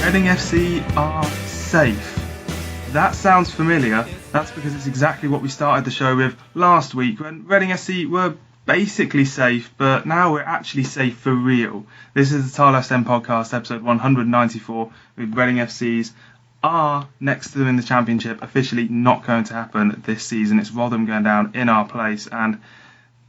Reading FC are safe. That sounds familiar. That's because it's exactly what we started the show with last week when Reading FC were basically safe, but now we're actually safe for real. This is the Tilehurst End podcast, episode 194, with Reading FC's are next to them in the Championship officially not going to happen this season. It's Rotherham going down in our place, and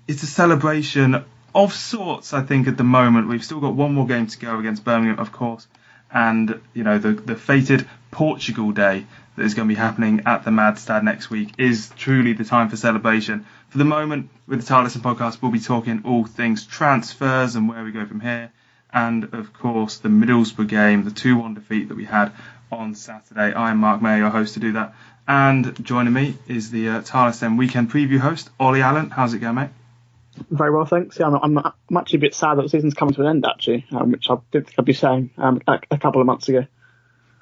it's a celebration of sorts, I think, at the moment. We've still got one more game to go against Birmingham, of course, and you know the fated Portugal Day that is going to be happening at the Madstad next week is truly the time for celebration. For the moment, with the Tilehurst End podcast, we'll be talking all things transfers and where we go from here, and of course the Middlesbrough game, the 2-1 defeat that we had on Saturday. I'm Marc Mayo, your host to do that, and joining me is the Tilehurst End weekend preview host, Olly Allen. How's it going, mate? Very well, thanks. Yeah, I'm actually a bit sad that the season's coming to an end, actually, which I didn't think I'd be saying a couple of months ago.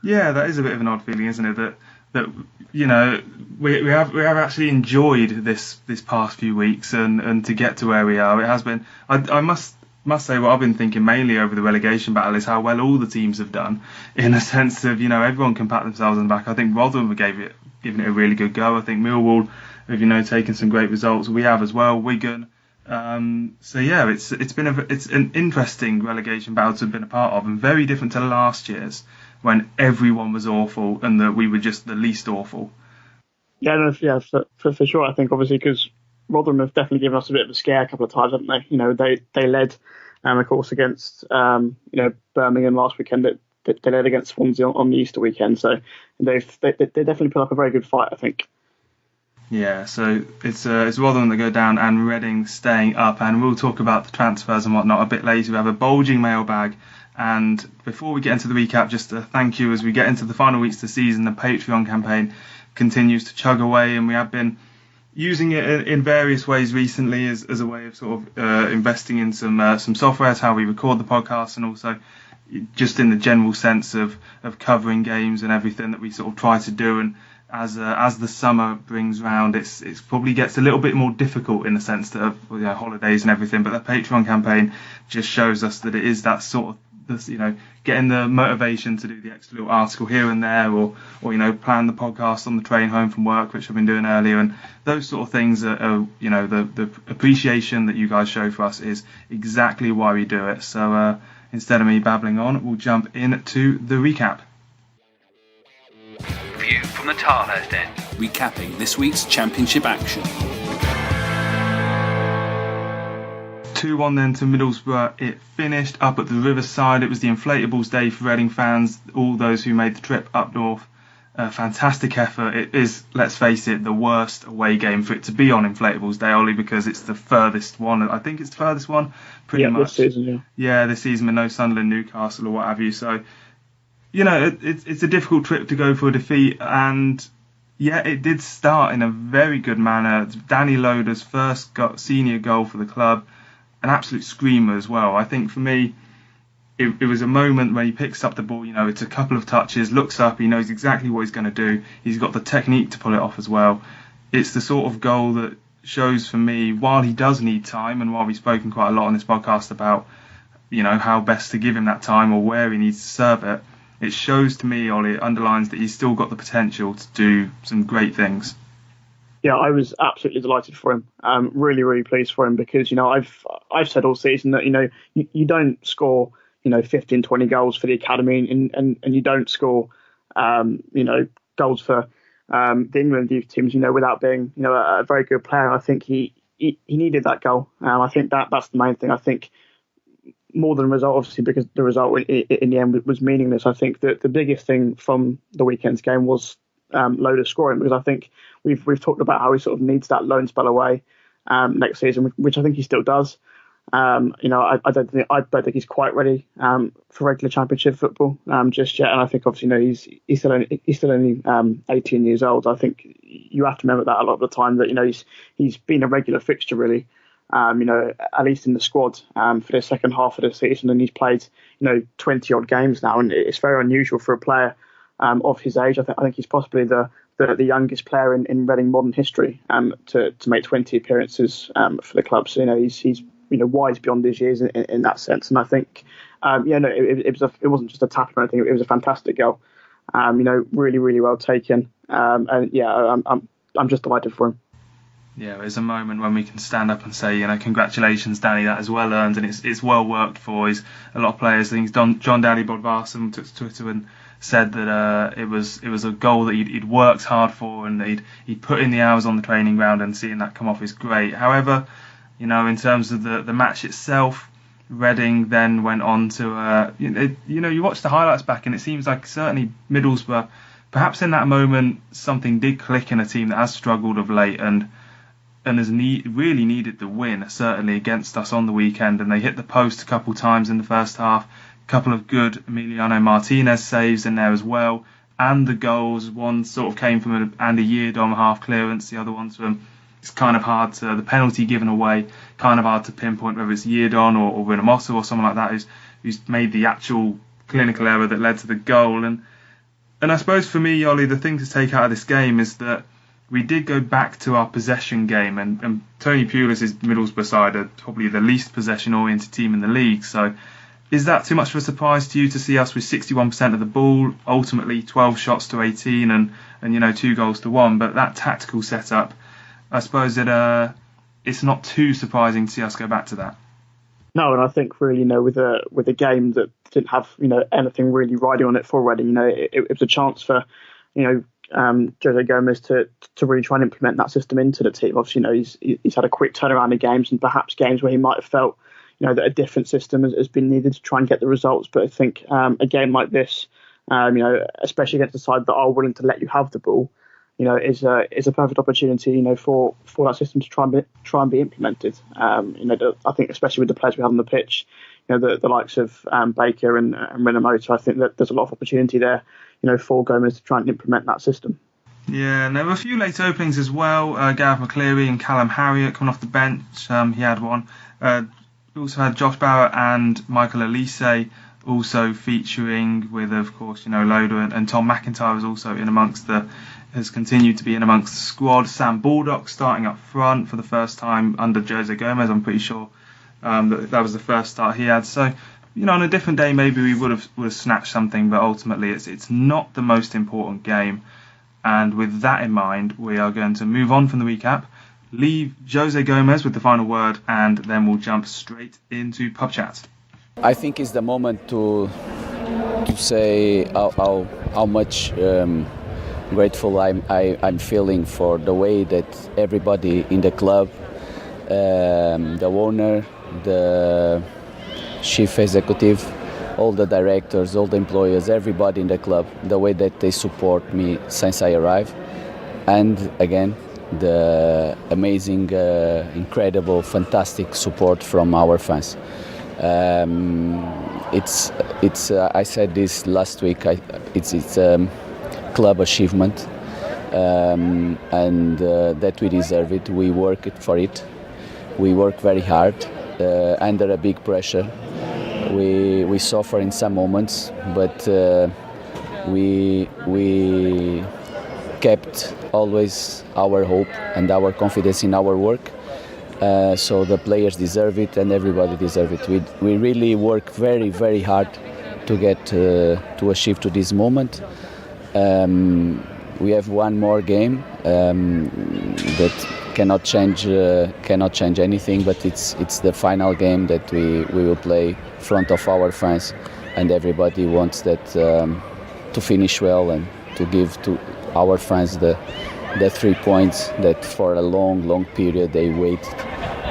Yeah, that is a bit of an odd feeling, isn't it? That you know we have actually enjoyed this past few weeks, and to get to where we are, it has been. I must say what I've been thinking mainly over the relegation battle is how well all the teams have done, in a sense of everyone can pat themselves on the back. I think Rotherham have given it a really good go. I think Millwall have taken some great results. We have as well. Wigan. So yeah, it's an interesting relegation battle to have been a part of, and very different to last year's when everyone was awful and that we were just the least awful. Yeah, for sure. I think obviously because Rotherham have definitely given us a bit of a scare a couple of times, haven't they? They led, of course, against Birmingham last weekend. They led against Swansea on the Easter weekend, so they definitely put up a very good fight, I think. Yeah, so it's Rotherham that go down and Reading staying up, and we'll talk about the transfers and whatnot a bit later. We have a bulging mailbag, and before we get into the recap, just a thank you as we get into the final weeks of the season. The Patreon campaign continues to chug away, and we have been using it in various ways recently as a way of sort of investing in some software, how we record the podcast, and also just in the general sense of covering games and everything that we sort of try to do. And as the summer brings round, it's probably gets a little bit more difficult in the sense that of holidays and everything. But the Patreon campaign just shows us that it is that sort of getting the motivation to do the extra little article here and there, or plan the podcast on the train home from work, which I've been doing earlier, and those sort of things are the appreciation that you guys show for us is exactly why we do it. So instead of me babbling on, we'll jump into the recap. View from the Tilehurst End, recapping this week's Championship action. 2-1 then to Middlesbrough. It finished up at the Riverside. It was the inflatables day for Reading fans, all those who made the trip up north. Fantastic effort. It is, let's face it, the worst away game for it to be on inflatables day, only because it's the furthest one. I think it's the furthest one, pretty much. This season, yeah, this season with no Sunderland, Newcastle or what have you. So, it's a difficult trip to go for a defeat, and yeah, it did start in a very good manner. Danny Loader's first senior goal for the club, an absolute screamer as well. I think for me, it was a moment when he picks up the ball, it's a couple of touches, looks up, he knows exactly what he's going to do. He's got the technique to pull it off as well. It's the sort of goal that shows for me, while he does need time, and while we've spoken quite a lot on this podcast about, how best to give him that time or where he needs to serve it, it shows to me, Ollie, it underlines that he's still got the potential to do some great things. Yeah, I was absolutely delighted for him. Really, really pleased for him because, I've said all season that, you don't score, 15, 20 goals for the academy and you don't score, goals for the England youth teams, without being, a very good player. I think he needed that goal. I think that's the main thing. I think more than the result, obviously, because the result in the end was meaningless. I think that the biggest thing from the weekend's game was Loader scoring, because I think we've talked about how he sort of needs that loan spell away next season, which I think he still does. I don't think he's quite ready for regular Championship football just yet, and I think obviously he's still only 18 years old. I think you have to remember that a lot of the time that he's been a regular fixture really. At least in the squad for the second half of the season, and he's played 20 odd games now, and it's very unusual for a player of his age. I think he's possibly the youngest player in Reading modern history to make 20 appearances for the club. So he's wise beyond his years in that sense, and I think It wasn't just a tap or anything. It was a fantastic goal. Really, really well taken. I'm just delighted for him. Yeah, it's a moment when we can stand up and say, congratulations, Danny, that is well earned and it's well worked for. A lot of players, I think John Danny Bodvarsson took to Twitter and said that it was a goal that he'd worked hard for and that he'd put in the hours on the training ground, and seeing that come off is great. However, in terms of the match itself, Reading then went on to, you watch the highlights back and it seems like certainly Middlesbrough, perhaps in that moment, something did click in a team that has struggled of late and has really needed the win, certainly against us on the weekend. And they hit the post a couple times in the first half, a couple of good Emiliano Martinez saves in there as well. And the goals, one sort of came from an Andy Yeardom half clearance, the other one's from, it's kind of hard to, the penalty given away, kind of hard to pinpoint whether it's Yeardom or Winamosa or someone like that who's made the actual clinical error that led to the goal. And I suppose for me, Ollie, the thing to take out of this game is that we did go back to our possession game, and Tony Pulis' Middlesbrough side are probably the least possession-oriented team in the league. So is that too much of a surprise to you to see us with 61% of the ball, ultimately 12 shots to 18 and 2 goals to 1? But that tactical setup, I suppose it's not too surprising to see us go back to that. No, and I think really, with a game that didn't have anything really riding on it for Reading, it was a chance for Jose Gomez to really try and implement that system into the team. Obviously, he's had a quick turnaround in games, and perhaps games where he might have felt that a different system has been needed to try and get the results. But I think a game like this, especially against a side that are willing to let you have the ball, is a perfect opportunity, for that system to try and be implemented. I think especially with the players we have on the pitch, the likes of Baker and Winamosa, I think that there's a lot of opportunity there, for Gomez to try and implement that system. Yeah, and there were a few late openings as well. Gareth McCleary and Callum Harriott coming off the bench. He had one. We also had Josh Barrett and Michael Elise also featuring with, of course, Loader and Tom McIntyre was also has continued to be in amongst the squad. Sam Baldock starting up front for the first time under Jose Gomez. I'm pretty sure that was the first start he had. So, on a different day, maybe we would have snatched something, but ultimately it's not the most important game. And with that in mind, we are going to move on from the recap, leave Jose Gomez with the final word, and then we'll jump straight into Pubchat. I think it's the moment to say how much grateful I'm feeling for the way that everybody in the club, the owner, the chief executive, all the directors, all the employees, everybody in the club, the way that they support me since I arrived, and again the amazing, incredible, fantastic support from our fans. It's I said this last week. It's a club achievement, and that we deserve it. We work for it. We work very hard under a big pressure. We suffer in some moments, but we kept always our hope and our confidence in our work. So the players deserve it, and everybody deserves it. We really work very, very hard to get to achieve to this moment. We have one more game that cannot change anything, but it's the final game that we will play in front of our fans, and everybody wants that to finish well and to give to our fans the 3 points that for a long period they waited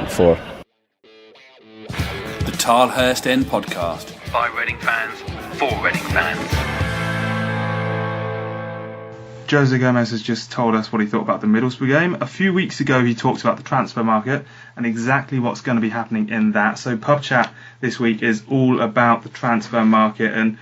for. The Tilehurst End podcast by Reading fans for Reading fans. Jose Gomez has just told us what he thought about the Middlesbrough game. A few weeks ago he talked about the transfer market and exactly what's going to be happening in that. So Pubchat this week is all about the transfer market, and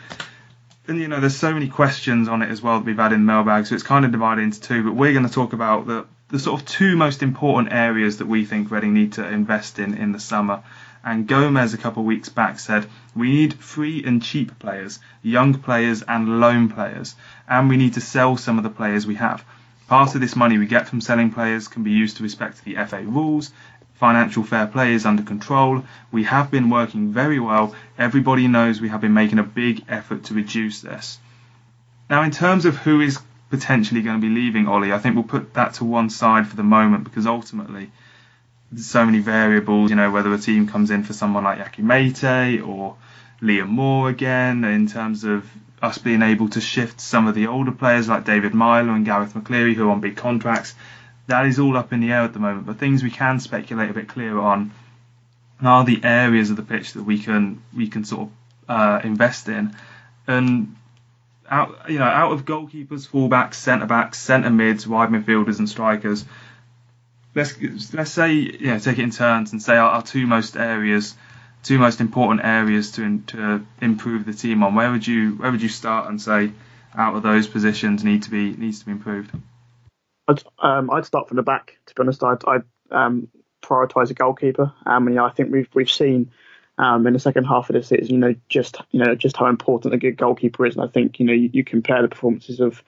there's so many questions on it as well that we've had in Mailbag, so it's kind of divided into two, but we're going to talk about the sort of two most important areas that we think Reading need to invest in the summer. And Gomez a couple of weeks back said we need free and cheap players, young players and loan players, and we need to sell some of the players we have. Part of this money we get from selling players can be used to respect the FA rules, financial fair play is under control. We have been working very well. Everybody knows we have been making a big effort to reduce this. Now, in terms of who is potentially going to be leaving, Ollie, I think we'll put that to one side for the moment, because ultimately there's so many variables, whether a team comes in for someone like Yaki Mate or Liam Moore again, in terms of us being able to shift some of the older players like David Milo and Gareth McCleary, who are on big contracts. That is all up in the air at the moment, but things we can speculate a bit clearer on are the areas of the pitch that we can sort of invest in. And out of goalkeepers, fullbacks, centre backs, centre mids, wide midfielders, and strikers, let's say, take it in turns and say our two most important areas to improve the team on. Where would you start and say out of those positions needs to be improved? I'd start from the back. To be honest, I'd prioritise a goalkeeper. I think we've seen in the second half of the season, just how important a good goalkeeper is. And I think you compare the performances of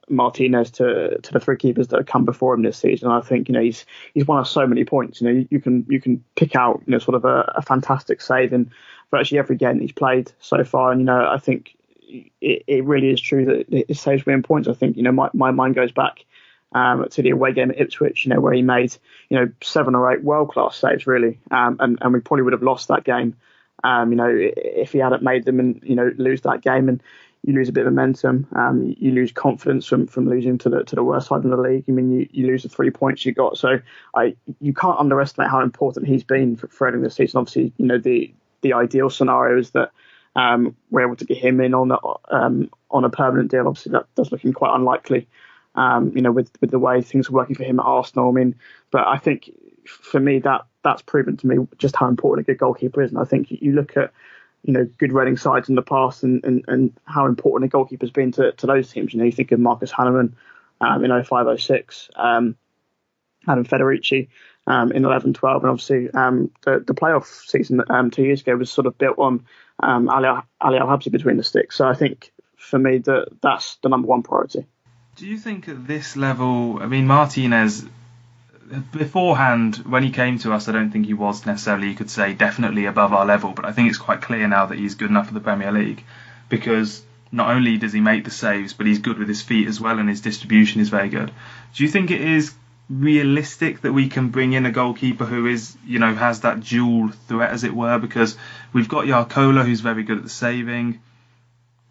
Martinez to the three keepers that have come before him this season. I think he's won us so many points. You can pick out sort of a fantastic save in virtually every game he's played so far. And I think it really is true that it saves win points. I think my mind goes back to the away game at Ipswich, where he made 7 or 8 world class saves really, and we probably would have lost that game, if he hadn't made them, and lose that game, and you lose a bit of momentum, you lose confidence from losing to the worst side in the league. You lose the 3 points you got. So you can't underestimate how important he's been for Reading this season. Obviously, the ideal scenario is that we're able to get him in on a permanent deal. Obviously, that's looking quite unlikely, with the way things are working for him at Arsenal. But I think for me that's proven to me just how important a good goalkeeper is. And I think you look at good Reading sides in the past and how important a goalkeeper's been to those teams. You think of Marcus Hanneman in 05-06, Adam Federici in 11-12, and obviously the playoff season 2 years ago was sort of built on Ali Al-Habsi between the sticks. So I think for me that's the number one priority. Do you think at this level, Martinez, beforehand, when he came to us, I don't think he was necessarily, you could say, definitely above our level, but I think it's quite clear now that he's good enough for the Premier League, because not only does he make the saves, but he's good with his feet as well, and his distribution is very good. Do you think it is realistic that we can bring in a goalkeeper who is, has that dual threat, as it were? Because we've got Yarkola, who's very good at the saving.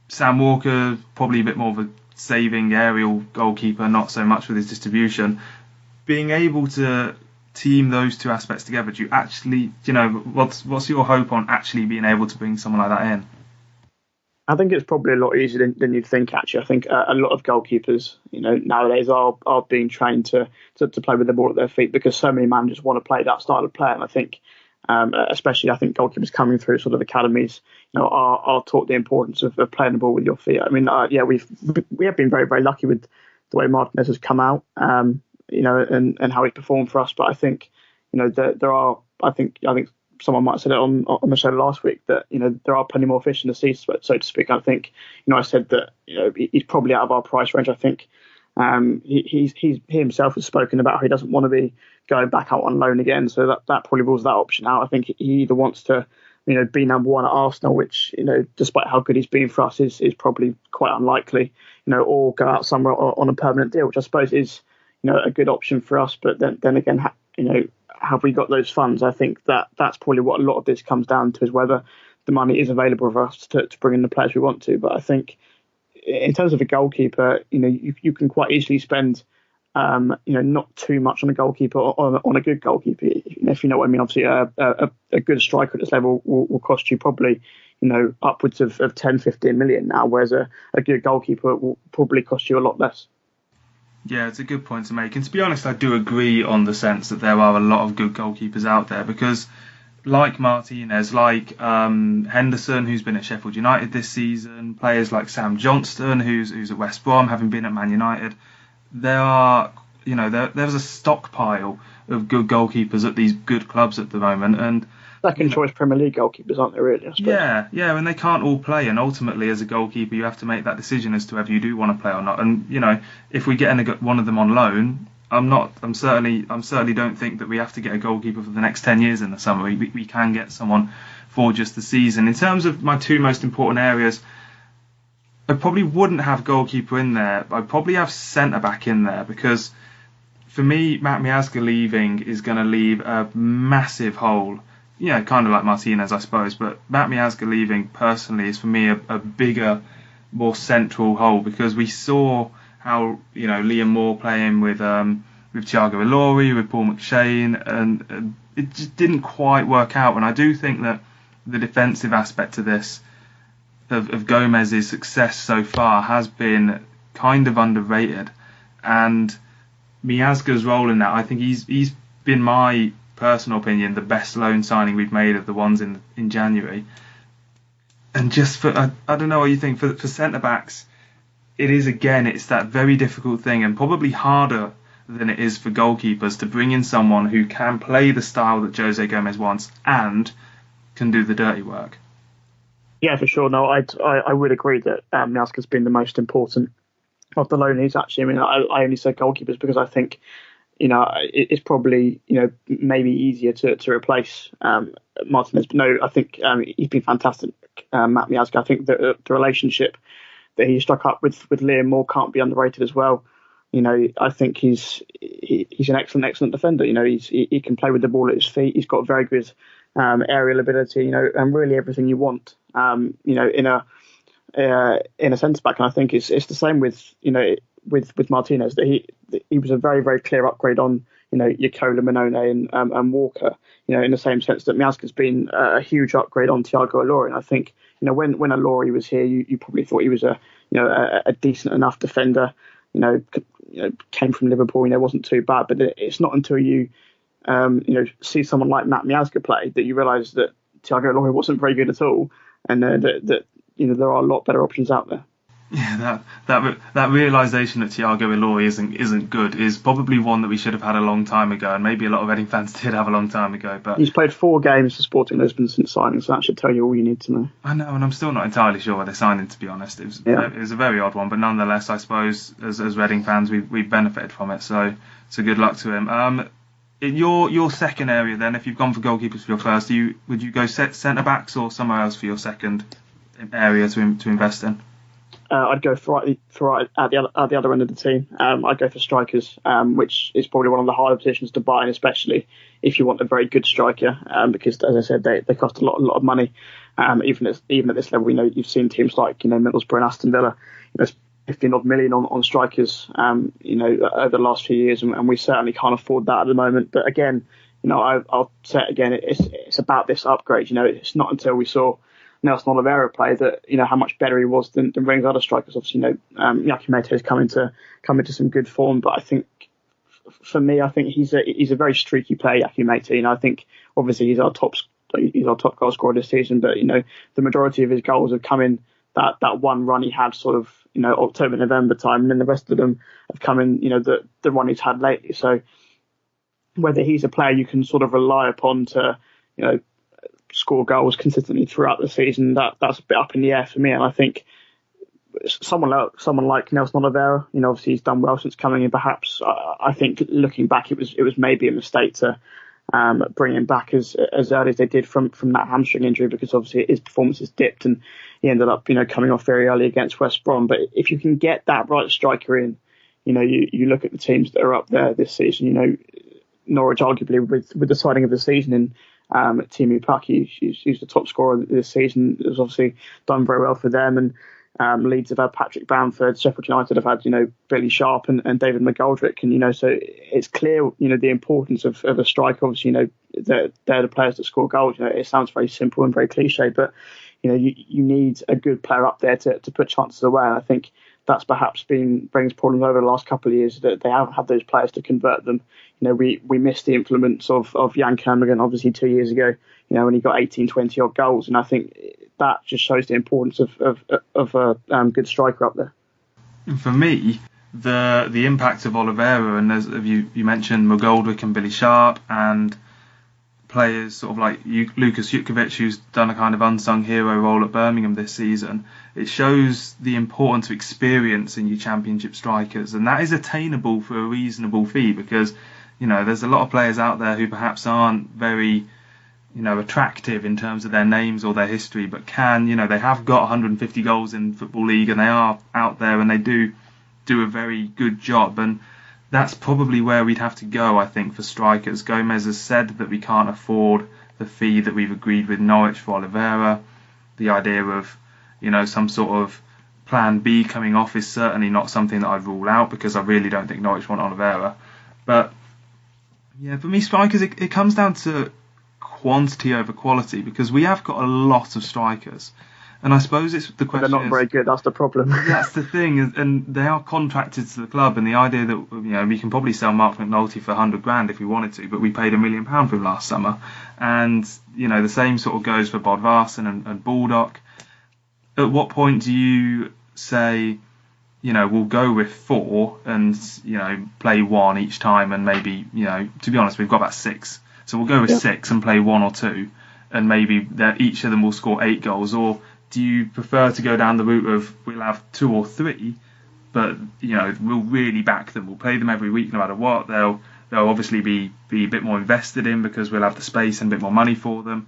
Sam Walker, probably a bit more of a saving aerial goalkeeper, not so much with his distribution. Being able to team those two aspects together, do you actually, what's your hope on actually being able to bring someone like that in? I think it's probably a lot easier than you'd think, actually. I think a lot of goalkeepers, nowadays are being trained to play with the ball at their feet, because so many managers want to play that style of play. And I think, especially, goalkeepers coming through sort of academies, are taught the importance of playing the ball with your feet. We have been very, very lucky with the way Martinez has come out, and how he performed for us. But I think, there are, I think someone might have said it on the show last week, that there are plenty more fish in the sea, so to speak. I think I said that he's probably out of our price range. I think he himself has spoken about how he doesn't want to be going back out on loan again, so that probably rules that option out. I think he either wants to be number one at Arsenal, which despite how good he's been for us is probably quite unlikely, or go out somewhere on a permanent deal, which I suppose is a good option for us. But then again, have we got those funds? I think that's probably what a lot of this comes down to, is whether the money is available for us to bring in the players we want to. But I think in terms of a goalkeeper, you can quite easily spend not too much on a goalkeeper, on a good goalkeeper, if you know what I mean. Obviously, a good striker at this level will cost you probably upwards of 10-15 million now, whereas a good goalkeeper will probably cost you a lot less. Yeah, it's a good point to make. And to be honest, I do agree on the sense that there are a lot of good goalkeepers out there, because like Martinez, like Henderson, who's been at Sheffield United this season, players like Sam Johnston, who's at West Brom, having been at Man United, there's a stockpile of good goalkeepers at these good clubs at the moment. And second choice Premier League goalkeepers, aren't they, really? I suppose. Yeah, and they can't all play, and ultimately as a goalkeeper you have to make that decision as to whether you do want to play or not. And if we get one of them on loan, I'm certainly don't think that we have to get a goalkeeper for the next 10 years in the summer. We can get someone for just the season. In terms of my two most important areas, I probably wouldn't have goalkeeper in there. I'd probably have centre back in there, because for me, Matt Miazga leaving is going to leave a massive hole. Yeah, kind of like Martinez, I suppose. But Matt Miazga leaving personally is for me a bigger, more central hole, because we saw how Liam Moore playing with Thiago Ilori, with Paul McShane, and it just didn't quite work out. And I do think that the defensive aspect to this of Gomez's success so far has been kind of underrated, and Miazga's role in that, I think he's been, my personal opinion, the best loan signing we've made of the ones in January. And just for I don't know what you think, for centre backs, it's that very difficult thing, and probably harder than it is for goalkeepers, to bring in someone who can play the style that Jose Gomez wants and can do the dirty work. Yeah, for sure. No, I would agree that Miazga's been the most important of the loanees. Actually, I mean, I only say goalkeepers because I think it's probably maybe easier to replace Martinez. But no, I think he's been fantastic, Matt Miazga. I think the relationship that he struck up with Liam Moore can't be underrated as well. I think he's an excellent defender. He can play with the ball at his feet. He's got very good aerial ability. And really everything you want. In a centre back, and I think it's the same with Martinez, that he was a very, very clear upgrade on Yakola, Manone and Walker. In the same sense that Miazga's been a huge upgrade on Thiago Ilori. And I think when Ilori was here, you probably thought he was a decent enough defender. Came from Liverpool, wasn't too bad. But it's not until you see someone like Matt Miazga play that you realise that Thiago Ilori wasn't very good at all, and that there are a lot better options out there. Yeah, that realisation that Thiago Ilori isn't good is probably one that we should have had a long time ago, and maybe a lot of Reading fans did have a long time ago. But he's played 4 games for Sporting Lisbon since signing, so that should tell you all you need to know. I know, and I'm still not entirely sure why they signed him, to be honest. It was a very odd one, but nonetheless, I suppose as Reading fans we've benefited from it. So good luck to him. Your second area then, if you've gone for goalkeepers for your first, would you go centre backs or somewhere else for your second area to invest in? I'd go for at the other end of the team. I'd go for strikers, which is probably one of the harder positions to buy, and especially if you want a very good striker, because as I said, they cost a lot of money. Even at this level, you've seen teams like Middlesbrough and Aston Villa, 15 odd million on strikers, over the last few years, and we certainly can't afford that at the moment. But again, I'll say it again, it's about this upgrade. It's not until we saw Nelson Oliveira play that how much better he was than Reading's other strikers. Obviously, Yaki Mate's come into some good form, but I think for me, I think he's a very streaky player, Yaki Mate. I think obviously he's our top goal scorer this season, but the majority of his goals have come in that one run he had sort of October, November time, and then the rest of them have come in the run he's had lately. So whether he's a player you can sort of rely upon to score goals consistently throughout the season, that's a bit up in the air for me. And I think someone like Nelson Oliveira, obviously he's done well since coming in. Perhaps I think looking back, it was maybe a mistake to bring him back as early as they did from that hamstring injury, because obviously his performance has dipped and he ended up coming off very early against West Brom. But if you can get that right striker in, you look at the teams that are up there this season. Norwich arguably with the signing of the season in Timu Paki, who's the top scorer this season, has obviously done very well for them. And Leeds have had Patrick Bamford, Sheffield United have had Billy Sharp and David McGoldrick, and so it's clear the importance of a striker. Obviously they're the players that score goals. It sounds very simple and very cliche, but you need a good player up there to put chances away. And I think that's perhaps been Reading's problem over the last couple of years, that they haven't had those players to convert them. We missed the influence of Jan Kermigan obviously 2 years ago, when he got 18, 20 odd goals. And I think that just shows the importance of a good striker up there. For me, the impact of Oliveira, and as you mentioned McGoldrick and Billy Sharp, and players sort of like Lukas Jutkovic, who's done a kind of unsung hero role at Birmingham this season, it shows the importance of experience in your Championship strikers, and that is attainable for a reasonable fee, because there's a lot of players out there who perhaps aren't very attractive in terms of their names or their history, but they have got 150 goals in Football League, and they are out there and they do a very good job. And that's probably where we'd have to go, I think, for strikers. Gomez has said that we can't afford the fee that we've agreed with Norwich for Oliveira. The idea of, some sort of plan B coming off is certainly not something that I'd rule out, because I really don't think Norwich want Oliveira. But, yeah, for me, strikers, it comes down to quantity over quality, because we have got a lot of strikers. And I suppose it's the question. They're not very good. That's the problem. That's the thing, and they are contracted to the club. And the idea that we can probably sell Marc McNulty for $100,000 if we wanted to, but we paid £1 million for him last summer. And the same sort of goes for Bodvarsson and Baldock. At what point do you say, we'll go with 4 and play 1 each time, and maybe to be honest, we've got about 6, so we'll go with 6 and play 1 or 2, and maybe each of them will score 8 goals, or do you prefer to go down the route of we'll have 2 or 3, but we'll really back them, we'll play them every week no matter what, they'll obviously be a bit more invested in because we'll have the space and a bit more money for them.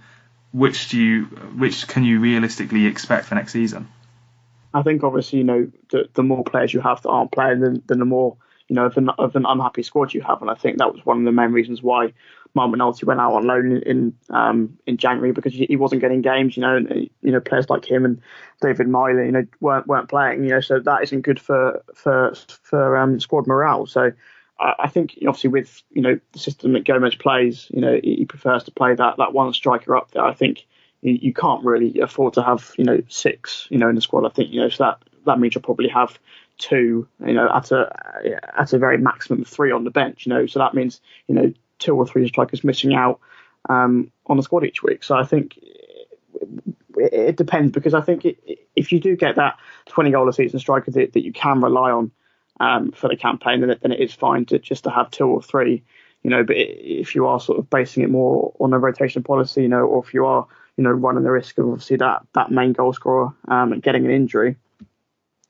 Which can you realistically expect for next season? I think obviously the more players you have that aren't playing, then the more of an unhappy squad you have, and I think that was one of the main reasons why Marc McNulty went out on loan in January, because he wasn't getting games, and players like him and David Milo weren't playing, so that isn't good for squad morale. So I think obviously with the system that Gomez plays, he prefers to play that one striker up there. I think you can't really afford to have 6 in the squad. I think so that means you'll probably have 2 at a very maximum of 3 on the bench. So that means 2 or 3 strikers missing out on the squad each week. So I think it depends, because I think if you do get that 20 goal a season striker that you can rely on for the campaign, then it is fine to have 2 or 3, but if you are sort of basing it more on a rotation policy, or if you are, running the risk of obviously that main goal scorer getting an injury,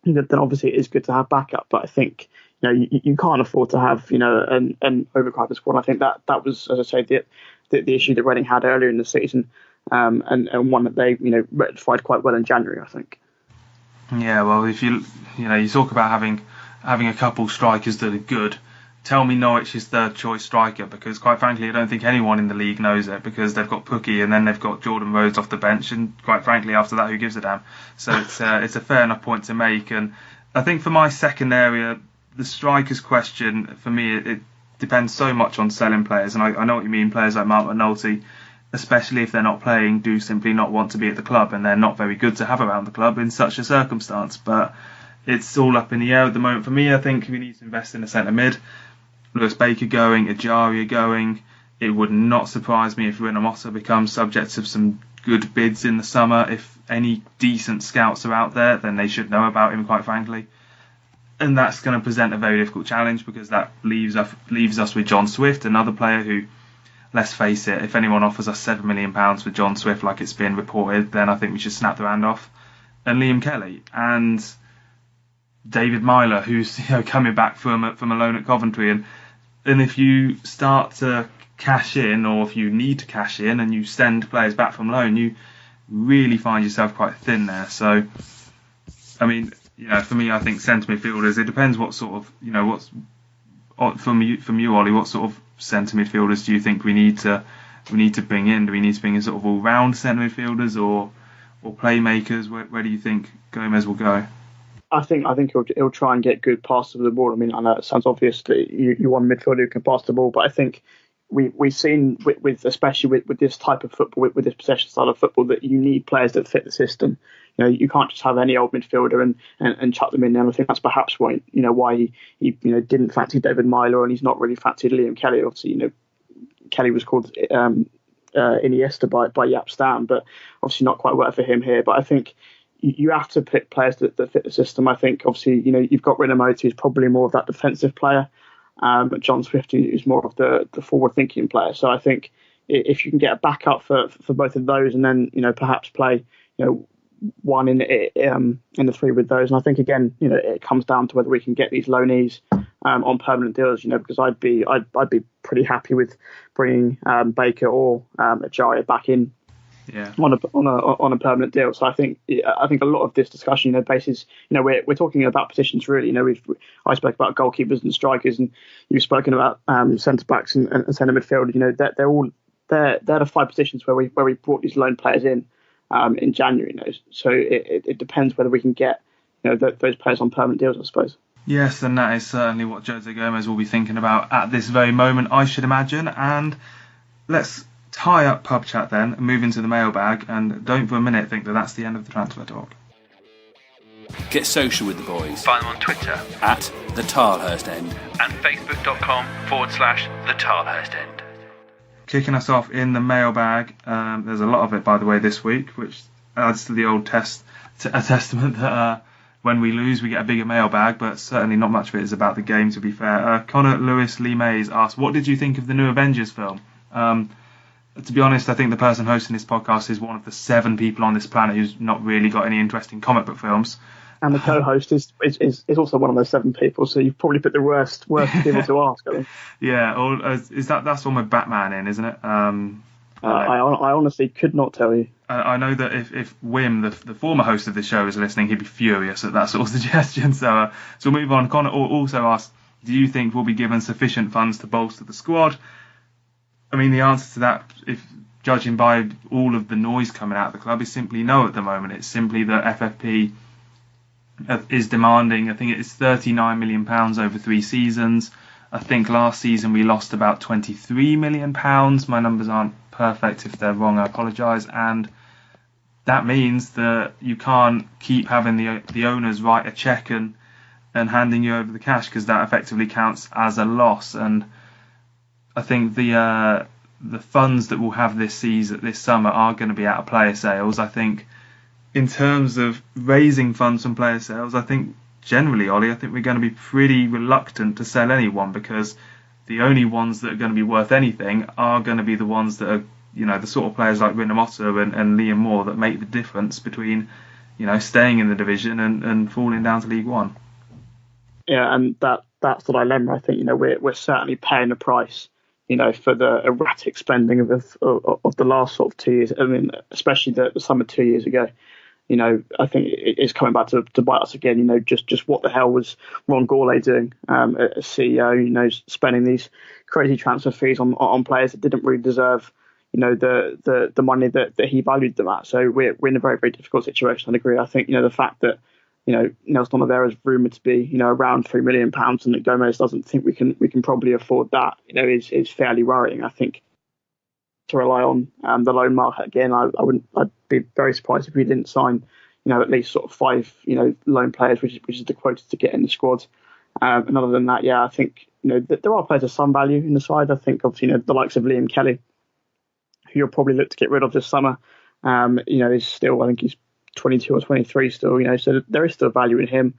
then obviously it is good to have backup. But I think, you can't afford to have, an overcrowded squad. I think that was, as I say, the issue that Reading had earlier in the season, and one that they, rectified quite well in January, I think. Yeah, well, if you talk about having a couple strikers that are good, tell me Norwich's third choice striker, because quite frankly I don't think anyone in the league knows it, because they've got Pukki and then they've got Jordan Rhodes off the bench, and quite frankly after that who gives a damn. So it's a fair enough point to make. And I think for my second area, the strikers question, for me it depends so much on selling players, and I know what you mean. Players like Marc McNulty, especially if they're not playing, do simply not want to be at the club, and they're not very good to have around the club in such a circumstance. But it's all up in the air at the moment. For me, I think we need to invest in a centre mid. Lewis Baker going, Ajaria going. It would not surprise me if Rinamotta becomes subject to some good bids in the summer. If any decent scouts are out there, then they should know about him, quite frankly. And that's going to present a very difficult challenge, because that leaves us with John Swift, another player who, let's face it, if anyone offers us £7 million for John Swift like it's been reported, then I think we should snap the hand off. And Liam Kelly and David Milo, who's coming back from a loan at Coventry, and if you start to cash in, or if you need to cash in and you send players back from loan, you really find yourself quite thin there. So, I mean, for me, I think centre midfielders, it depends what sort of, from you, Ollie, what sort of centre midfielders do you think we need to bring in? Do we need to bring in sort of all round centre midfielders or playmakers? Where do you think Gomez will go? I think he'll try and get good passes of the ball. I mean, I know it sounds obvious that you want a midfielder who can pass the ball, but I think we've seen with especially with this type of football, with this possession style of football, that you need players that fit the system. You can't just have any old midfielder and chuck them in there. And I think that's perhaps why he didn't fancy David Milo, and he's not really fancied Liam Kelly. Obviously, Kelly was called Iniesta by Jaap Stam, but obviously not quite worked for him here. But I think you have to pick players that fit the system. I think obviously you've got Rinamotta, who's probably more of that defensive player, but John Swift is more of the forward thinking player. So I think if you can get a backup for both of those, and then perhaps play one in the three with those. And I think again it comes down to whether we can get these loanees on permanent deals. Because I'd be pretty happy with bringing Baker or Ajayi back in. Yeah. On a permanent deal. So I think a lot of this discussion, basis, we're talking about positions really. I spoke about goalkeepers and strikers, and you've spoken about centre backs and centre midfield. They're the 5 positions where we brought these loan players in January. So it depends whether we can get those players on permanent deals, I suppose. Yes, and that is certainly what Jose Gomez will be thinking about at this very moment, I should imagine. And let's tie up Pubchat then and move into the mailbag, and don't for a minute think that that's the end of the transfer talk. Get social with the boys. Find them on Twitter at the Tilehurst End and facebook.com/the Tilehurst End. Kicking us off in the mailbag, there's a lot of it, by the way, this week, which adds to the old testament that when we lose, we get a bigger mailbag, but certainly not much of it is about the game, to be fair. Connor Lewis Lee Mays asked, what did you think of the new Avengers film? To be honest, I think the person hosting this podcast is one of the 7 people on this planet who's not really got any interest in comic book films. And the co-host is also one of those 7 people, so you've probably put the worst people to ask, I think. Yeah, that's all my Batman in, isn't it? I honestly could not tell you. I know that if Wim, the former host of this show, is listening, he'd be furious at that sort of suggestion. So we'll move on. Connor also asked, do you think we'll be given sufficient funds to bolster the squad? I mean, the answer to that, if judging by all of the noise coming out of the club, is simply no at the moment. It's simply that FFP is demanding, I think it's £39 million over 3 seasons. I think last season we lost about £23 million. My numbers aren't perfect. If they're wrong, I apologise. And that means that you can't keep having the owners write a cheque and handing you over the cash, because that effectively counts as a loss. And I think the funds that we'll have this summer are going to be out of player sales. I think in terms of raising funds from player sales, I think generally, Ollie, I think we're going to be pretty reluctant to sell anyone, because the only ones that are going to be worth anything are going to be the ones that are, the sort of players like Rinomhota and Liam Moore that make the difference between, staying in the division and falling down to League One. Yeah, and that's the dilemma. I think, we're certainly paying a price, for the erratic spending of the last sort of 2 years. I mean, especially the summer 2 years ago. I think it's coming back to bite us again. Just what the hell was Ron Gourlay doing as CEO? Spending these crazy transfer fees on players that didn't really deserve, the money that he valued them at. So we're in a very, very difficult situation. I agree. I think the fact that Nelson Oliveira is rumoured to be around £3 million, and that Gomez doesn't think we can probably afford that. is fairly worrying. I think to rely on the loan market again, I'd be very surprised if we didn't sign at least sort of 5 loan players, which is the quota to get in the squad. And other than that, yeah, I think that there are players of some value in the side. I think obviously the likes of Liam Kelly, who you'll probably look to get rid of this summer, is still, I think he's 22 or 23 still, so there is still value in him,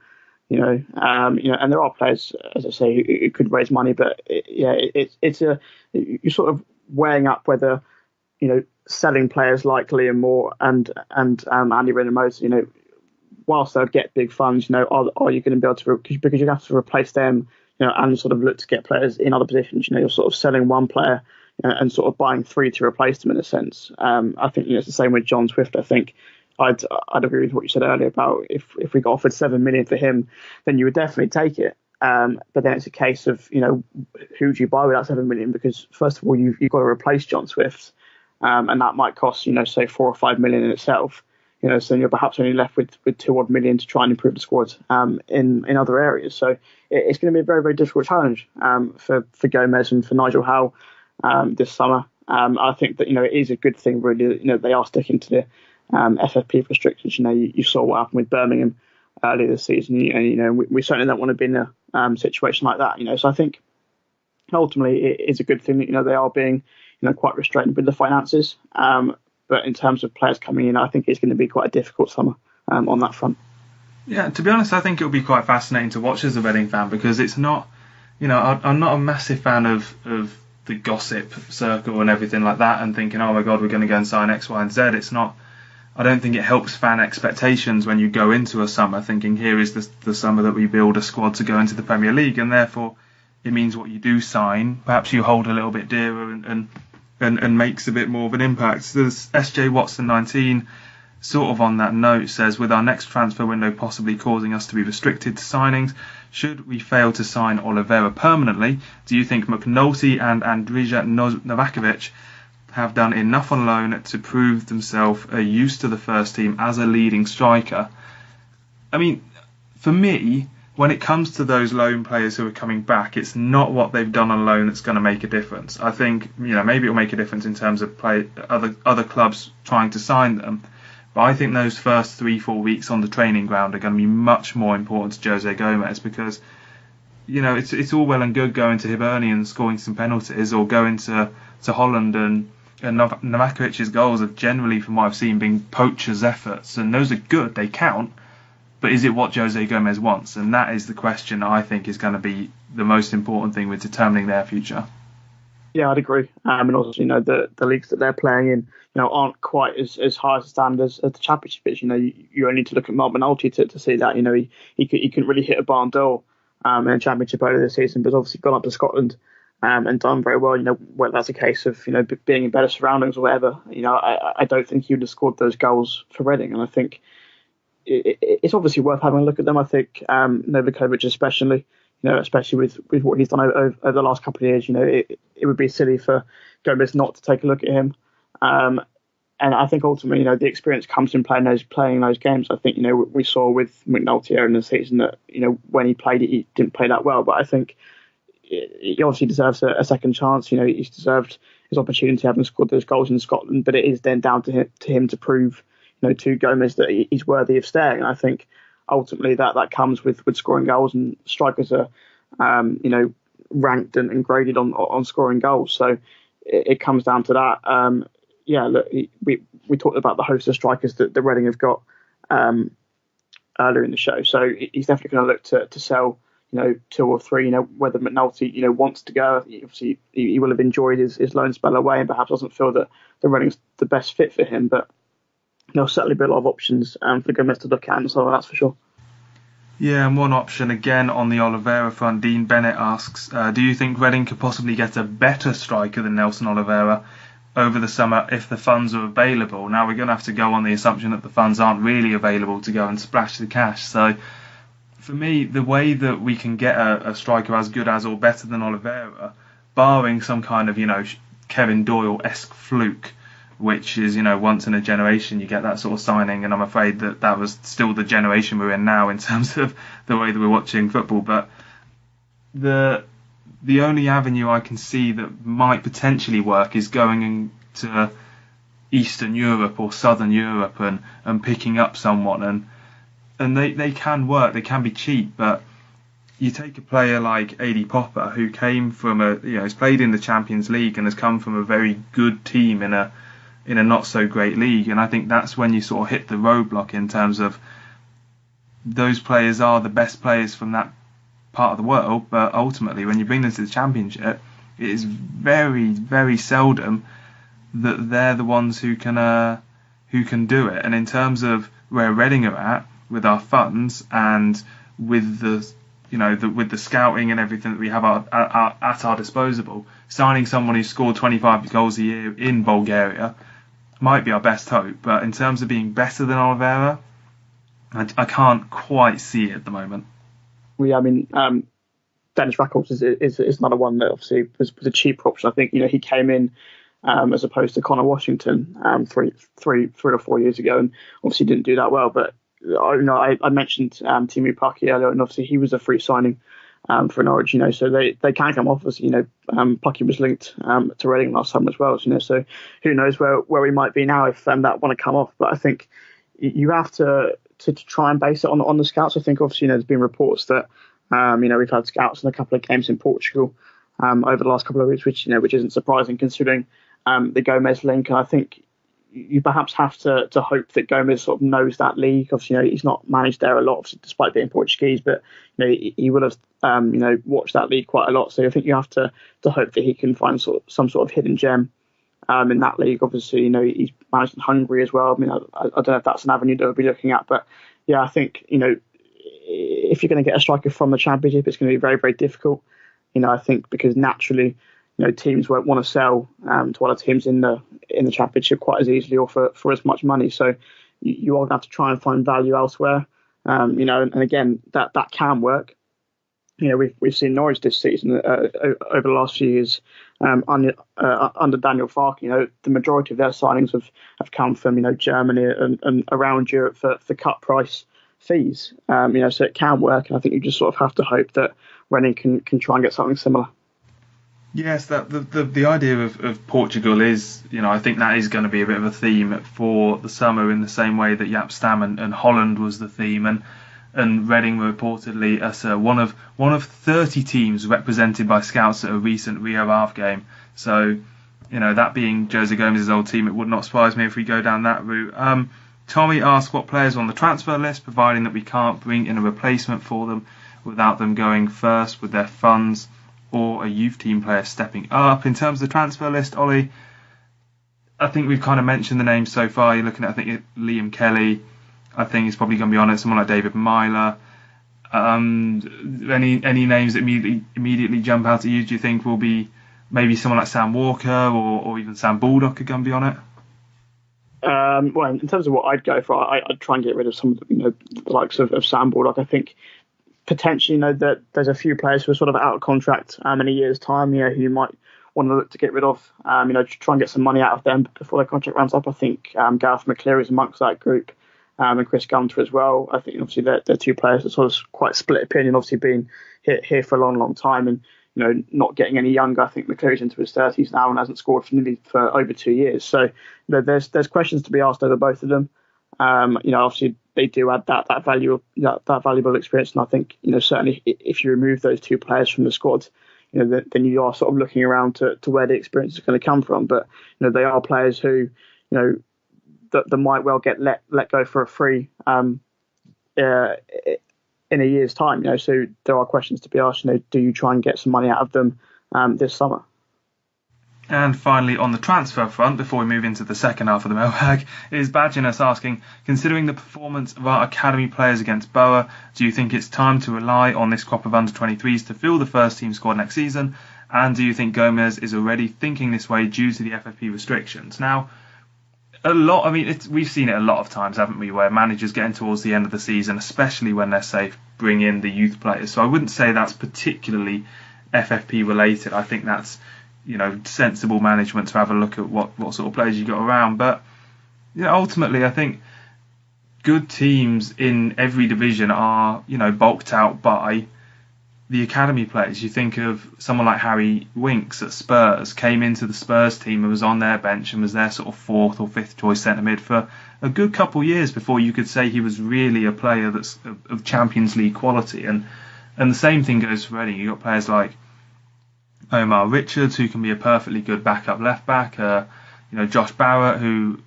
and there are players, as I say, who could raise money, but you're sort of weighing up whether, selling players like Liam Moore and Andy Rinomhota, whilst they'll get big funds, are you going to be able to, because you have to replace them, and sort of look to get players in other positions. You're sort of selling one player and sort of buying 3 to replace them in a sense. I think it's the same with John Swift. I think I'd agree with what you said earlier about if we got offered $7 million for him, then you would definitely take it. But then it's a case of who do you buy with that $7 million? Because first of all, you've got to replace John Swift, and that might cost say $4 or $5 million in itself. So you're perhaps only left with $2 odd million to try and improve the squad in other areas. So it's going to be a very, very difficult challenge for Gomez and for Nigel Howe this summer. I think that it is a good thing really. They are sticking to the FFP restrictions. You saw what happened with Birmingham earlier this season, and we certainly don't want to be in a situation like that. So I think ultimately it is a good thing that they are being quite restrained with the finances. But in terms of players coming in, I think it's going to be quite a difficult summer on that front. Yeah, to be honest, I think it'll be quite fascinating to watch as a Reading fan, because it's not, I'm not a massive fan of the gossip circle and everything like that, and thinking, oh my God, we're going to go and sign X, Y, and Z. It's not. I don't think it helps fan expectations when you go into a summer thinking here is the summer that we build a squad to go into the Premier League, and therefore it means what you do sign, perhaps you hold a little bit dearer and makes a bit more of an impact. There's SJ Watson 19 sort of on that note says, with our next transfer window possibly causing us to be restricted to signings, should we fail to sign Oliveira permanently, do you think McNulty and Andrija Novakovic have done enough on loan to prove themselves a use to the first team as a leading striker? I mean, for me, when it comes to those loan players who are coming back, it's not what they've done on loan that's going to make a difference. I think, maybe it'll make a difference in terms of other clubs trying to sign them. But I think those first 3-4 weeks on the training ground are going to be much more important to Jose Gomez, because, it's all well and good going to Hibernian and scoring some penalties, or going to Holland and Novakovic's goals have generally, from what I've seen, been poachers' efforts, and those are good, they count. But is it what Jose Gomez wants? And that is the question I think is going to be the most important thing with determining their future. Yeah, I'd agree. And also, the leagues that they're playing in, aren't quite as high as the standards as the Championship is. You only need to look at Marc Mayo to see that. He couldn't really hit a barn door in the Championship earlier this season, but obviously gone up to Scotland and done very well. Whether that's a case of being in better surroundings or whatever. I don't think he would have scored those goals for Reading, and I think it's obviously worth having a look at them. I think Novakovic especially, especially with what he's done over the last couple of years, it would be silly for Gomez not to take a look at him. And I think ultimately, the experience comes in playing those games. I think, we saw with McNulty earlier in the season that, when he played it, he didn't play that well. But I think he obviously deserves a second chance. He's deserved his opportunity having scored those goals in Scotland. But it is then down to him to prove, to Gomez that he's worthy of staying. And I think ultimately that comes with scoring goals, and strikers are, ranked and graded on scoring goals. So it comes down to that. Look, we talked about the host of strikers that the Reading have got earlier in the show. So he's definitely going to look to sell, 2 or 3. Whether McNulty, wants to go. Obviously, he will have enjoyed his loan spell away, and perhaps doesn't feel that the Reading's the best fit for him. But there'll certainly be a lot of options for Gomez to look at, so that's for sure. Yeah, and one option again on the Oliveira front, Dean Bennett asks, do you think Reading could possibly get a better striker than Nelson Oliveira over the summer if the funds are available? Now, we're going to have to go on the assumption that the funds aren't really available to go and splash the cash. So, for me, the way that we can get a striker as good as or better than Oliveira, barring some kind of, Kevin Doyle-esque fluke, which is, once in a generation you get that sort of signing, and I'm afraid that was still the generation we're in now in terms of the way that we're watching football. But the only avenue I can see that might potentially work is going into Eastern Europe or Southern Europe and picking up someone, and they can work, they can be cheap, but you take a player like Adi Popper, who came from has played in the Champions League and has come from a very good team in a not so great league, and I think that's when you sort of hit the roadblock in terms of those players are the best players from that part of the world, but ultimately when you bring them to the Championship, it is very, very seldom that they're the ones who can do it. And in terms of where Reading are at with our funds and with the scouting and everything that we have at our disposal, signing someone who scored 25 goals a year in Bulgaria might be our best hope. But in terms of being better than Oliveira, I can't quite see it at the moment. Well, yeah, Dennis Rackles is another one that obviously was a cheaper option. I think he came in as opposed to Connor Washington 3 or 4 years ago, and obviously didn't do that well. But I mentioned Timu Paki earlier, and obviously he was a free signing for Norwich. So they can come off. As Paki was linked to Reading last summer as well. So who knows where we might be now if that want to come off. But I think you have to try and base it on the scouts. I think obviously there's been reports that we've had scouts in a couple of games in Portugal over the last couple of weeks, which isn't surprising considering the Gomez link. And I think you perhaps have to hope that Gomez sort of knows that league. Obviously, he's not managed there a lot, obviously, despite being Portuguese, but he would have watched that league quite a lot. So I think you have to hope that he can find some sort of hidden gem in that league. Obviously, he's managed in Hungary as well. I mean, I don't know if that's an avenue that we'll be looking at, but yeah, I think if you're going to get a striker from the Championship, it's going to be very, very difficult. I think because naturally, teams won't want to sell to other teams in the Championship quite as easily or for as much money. So you are going to have to try and find value elsewhere. And again, that can work. We've seen Norwich this season over the last few years under Daniel Farke. The majority of their signings have come from Germany and around Europe for cut price fees. So it can work, and I think you just sort of have to hope that Reading can try and get something similar. Yes, the idea of Portugal is, I think that is going to be a bit of a theme for the summer, in the same way that Jaap Stam and Holland was the theme, and Reading were reportedly as one of 30 teams represented by scouts at a recent Rio Ave game. So, that being Jose Gomez's old team, it would not surprise me if we go down that route. Tommy asked what players are on the transfer list, providing that we can't bring in a replacement for them without them going first with their funds, or a youth team player stepping up. In terms of the transfer list, Ollie, I think we've kind of mentioned the names so far. You're looking at, I think, Liam Kelly. I think he's probably going to be on it. Someone like David Myler. Any names that immediately jump out at you? Do you think will be maybe someone like Sam Walker or even Sam Baldock are going to be on it? Well, in terms of what I'd go for, I'd try and get rid of some of the likes of Sam Baldock. I think potentially, that there's a few players who are sort of out of contract in a year's time, who you might want to look to get rid of, try and get some money out of them before their contract runs up. I think Gareth McCleary is amongst that group, and Chris Gunter as well. I think obviously they're two players that sort of quite split opinion, obviously being here for a long, long time and not getting any younger. I think McCleary's into his 30s now and hasn't scored for over 2 years. So there's questions to be asked over both of them. Obviously they do add that value, that valuable experience, and I think certainly if you remove those two players from the squad, then you are sort of looking around to where the experience is going to come from. But they are players who that might well get let go for a free in a year's time. So there are questions to be asked. Do you try and get some money out of them this summer? And finally, on the transfer front, before we move into the second half of the mailbag, is Badginus asking, considering the performance of our academy players against Boro, do you think it's time to rely on this crop of under-23s to fill the first team squad next season? And do you think Gomez is already thinking this way due to the FFP restrictions? Now, we've seen it a lot of times, haven't we, where managers getting towards the end of the season, especially when they're safe, bring in the youth players. So I wouldn't say that's particularly FFP related. I think that's sensible management to have a look at what sort of players you got around. But ultimately, I think good teams in every division are bulked out by the academy players. You think of someone like Harry Winks at Spurs, came into the Spurs team and was on their bench and was their sort of fourth or fifth choice centre mid for a good couple of years before you could say he was really a player that's of Champions League quality. And the same thing goes for Reading. You've got players like Omar Richards, who can be a perfectly good backup left back. Josh Barrett, who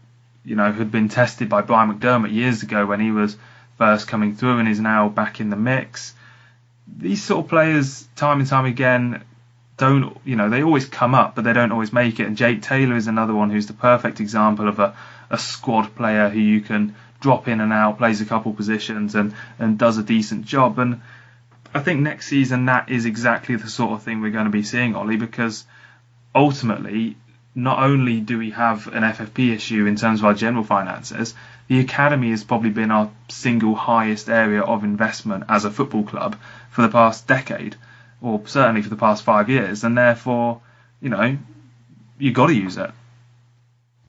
had been tested by Brian McDermott years ago when he was first coming through and is now back in the mix. These sort of players, time and time again, they always come up, but they don't always make it. And Jake Taylor is another one who's the perfect example of a squad player who you can drop in and out, plays a couple positions and does a decent job. And I think next season that is exactly the sort of thing we're going to be seeing, Ollie, because ultimately not only do we have an FFP issue in terms of our general finances, the academy has probably been our single highest area of investment as a football club for the past decade, or certainly for the past 5 years, and therefore, you've got to use it.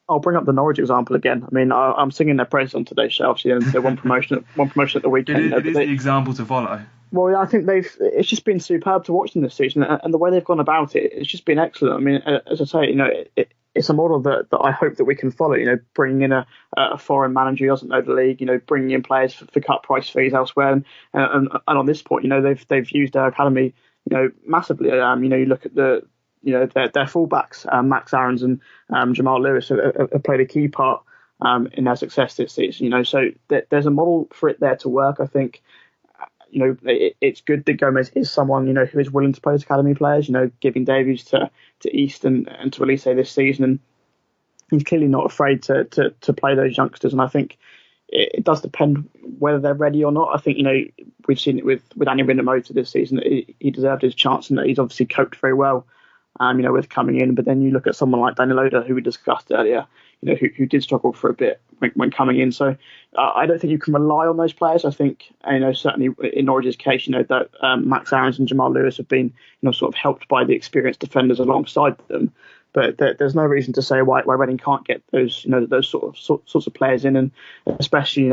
I'll bring up the Norwich example again. I mean, I'm singing their praises on today's show. Obviously, they won promotion at the weekend. It is the example to follow. Well, I think it's just been superb to watch them this season, and the way they've gone about it, it's just been excellent. I mean, as I say, it's a model that I hope that we can follow. Bringing in a foreign manager who doesn't know the league, bringing in players for cut price fees elsewhere, and on this point, they've used their academy, massively. You look at the their fullbacks, Max Aarons and Jamal Lewis, have played a key part in their success this season. So there's a model for it there to work. I think it's good that Gomez is someone who is willing to play as academy players. Giving debuts to East and to Elise this season, and he's clearly not afraid to play those youngsters. And I think it does depend whether they're ready or not. I think we've seen it with Andy Rinamota this season. He deserved his chance, and that he's obviously coped very well. With coming in, but then you look at someone like Daniel Oda, who we discussed earlier, who did struggle for a bit when coming in. So I don't think you can rely on those players. I think, certainly in Norwich's case, that Max Aarons and Jamal Lewis have been, sort of helped by the experienced defenders alongside them. But there's no reason to say why Reading can't get those, those sorts of players in, and especially,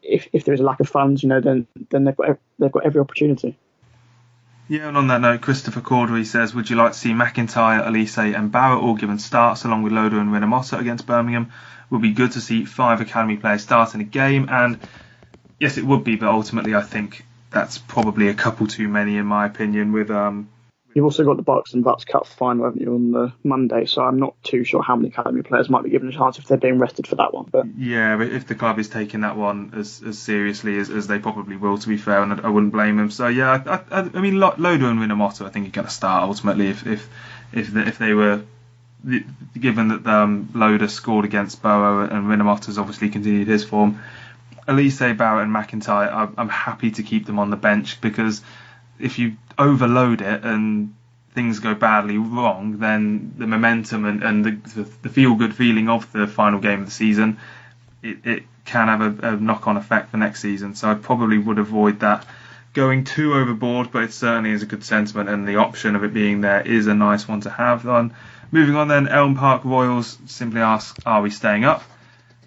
if there is a lack of funds, then they've got every opportunity. Yeah, and on that note, Christopher Cordery says, would you like to see McIntyre, Elise and Barrett all given starts along with Loader and Rinamota against Birmingham? Would be good to see 5 academy players start in a game, and yes, it would be, but ultimately I think that's probably a couple too many in my opinion. With You've also got the Bucks and Bucks Cup final, haven't you, on the Monday? So I'm not too sure how many academy players might be given a chance if they're being rested for that one. But yeah, but if the club is taking that one as seriously as they probably will, to be fair, and I wouldn't blame them. So yeah, I mean, Loader and Rinamota, I think are going to start ultimately if they were given that Loader scored against Boro and Rinamota's obviously continued his form. Elise, Barrett and McIntyre, I'm happy to keep them on the bench, because if you overload it and things go badly wrong, then the momentum and the feel-good feeling of the final game of the season, it can have a knock-on effect for next season. So I probably would avoid that going too overboard, but it certainly is a good sentiment, and the option of it being there is a nice one to have. Moving on then, Elm Park Royals simply ask, are we staying up?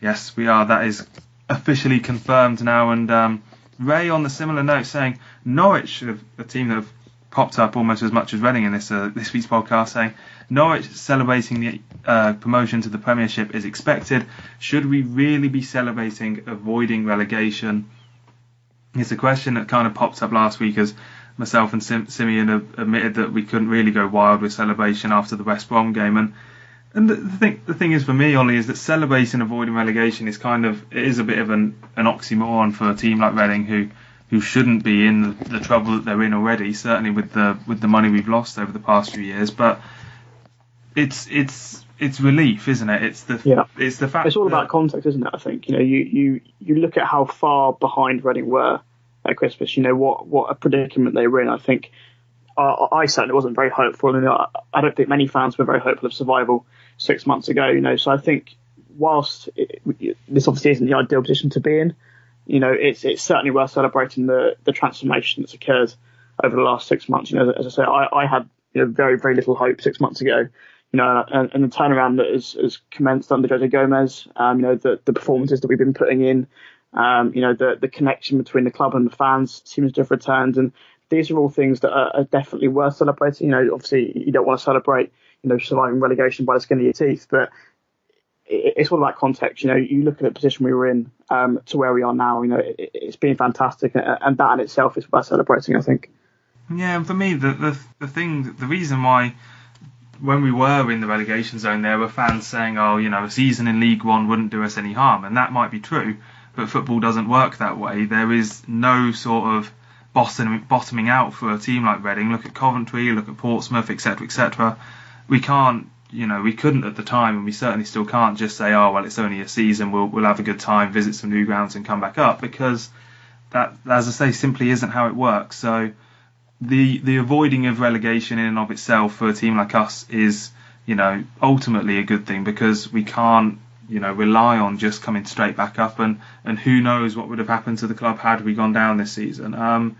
Yes, we are. That is officially confirmed now, and Ray on the similar note saying Norwich, a team that have popped up almost as much as Reading in this week's podcast, saying Norwich celebrating the promotion to the Premiership is expected. Should we really be celebrating avoiding relegation? It's a question that kind of popped up last week, as myself and Simeon admitted that we couldn't really go wild with celebration after the West Brom game. And the thing is for me, Ollie, is that celebrating avoiding relegation is it is a bit of an oxymoron for a team like Reading who shouldn't be in the trouble that they're in already, certainly with the money we've lost over the past few years. But it's relief, isn't it? It's the fact. It's all about context, isn't it? I think you look at how far behind Reading were at Christmas. What a predicament they were in. I think I certainly wasn't very hopeful, and I don't think many fans were very hopeful of survival 6 months ago. So I think whilst this obviously isn't the ideal position to be in, it's certainly worth celebrating the transformation that's occurred over the last 6 months. As I say, I had very, very little hope 6 months ago. And the turnaround that has commenced under Jose Gomez. The performances that we've been putting in. The connection between the club and the fans seems to have returned, and these are all things that are definitely worth celebrating. Obviously you don't want to celebrate surviving relegation by the skin of your teeth, but it's all about context. You look at the position we were in to where we are now. It's been fantastic, and that in itself is worth celebrating, I think. Yeah, and for me, the reason why when we were in the relegation zone, there were fans saying, a season in League One wouldn't do us any harm, and that might be true, but football doesn't work that way. There is no sort of bottoming out for a team like Reading. Look at Coventry, look at Portsmouth, etc., etc. We can't. We couldn't at the time, and we certainly still can't just say, it's only a season, we'll have a good time, visit some new grounds and come back up, because that, as I say, simply isn't how it works. So the avoiding of relegation in and of itself for a team like us is, ultimately a good thing, because we can't, rely on just coming straight back up, and who knows what would have happened to the club had we gone down this season.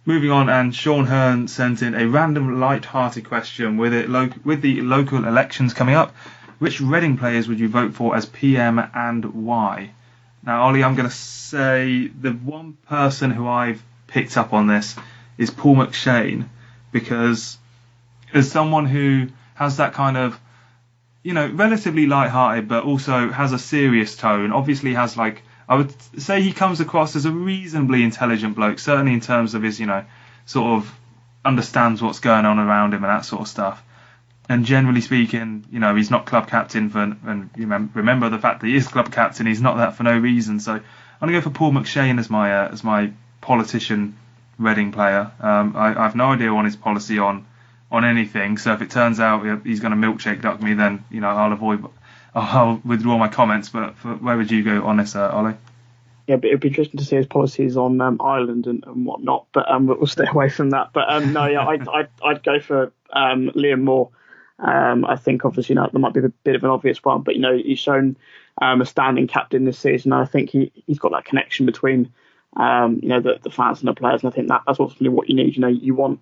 Moving on, and Sean Hearn sent in a random light-hearted question with the local elections coming up. Which Reading players would you vote for as PM and why? Now, Ollie, I'm going to say the one person who I've picked up on this is Paul McShane, because as someone who has that kind of, relatively light-hearted, but also has a serious tone, obviously has I would say he comes across as a reasonably intelligent bloke, certainly in terms of his, sort of understands what's going on around him and that sort of stuff. And generally speaking, he's not club captain and you remember the fact that he is club captain. He's not that for no reason. So I'm going to go for Paul McShane as my politician Reading player. I have no idea on his policy on anything. So if it turns out he's going to milkshake duck me, then I'll withdraw my comments. But where would you go on this, Ollie? Yeah, but it'd be interesting to see his policies on Ireland and whatnot. But we'll stay away from that. But I'd go for Liam Moore. I think obviously there might be a bit of an obvious one, but he's shown a standing captain this season. I think he's got that connection between the fans and the players, and I think that's ultimately what you need. You want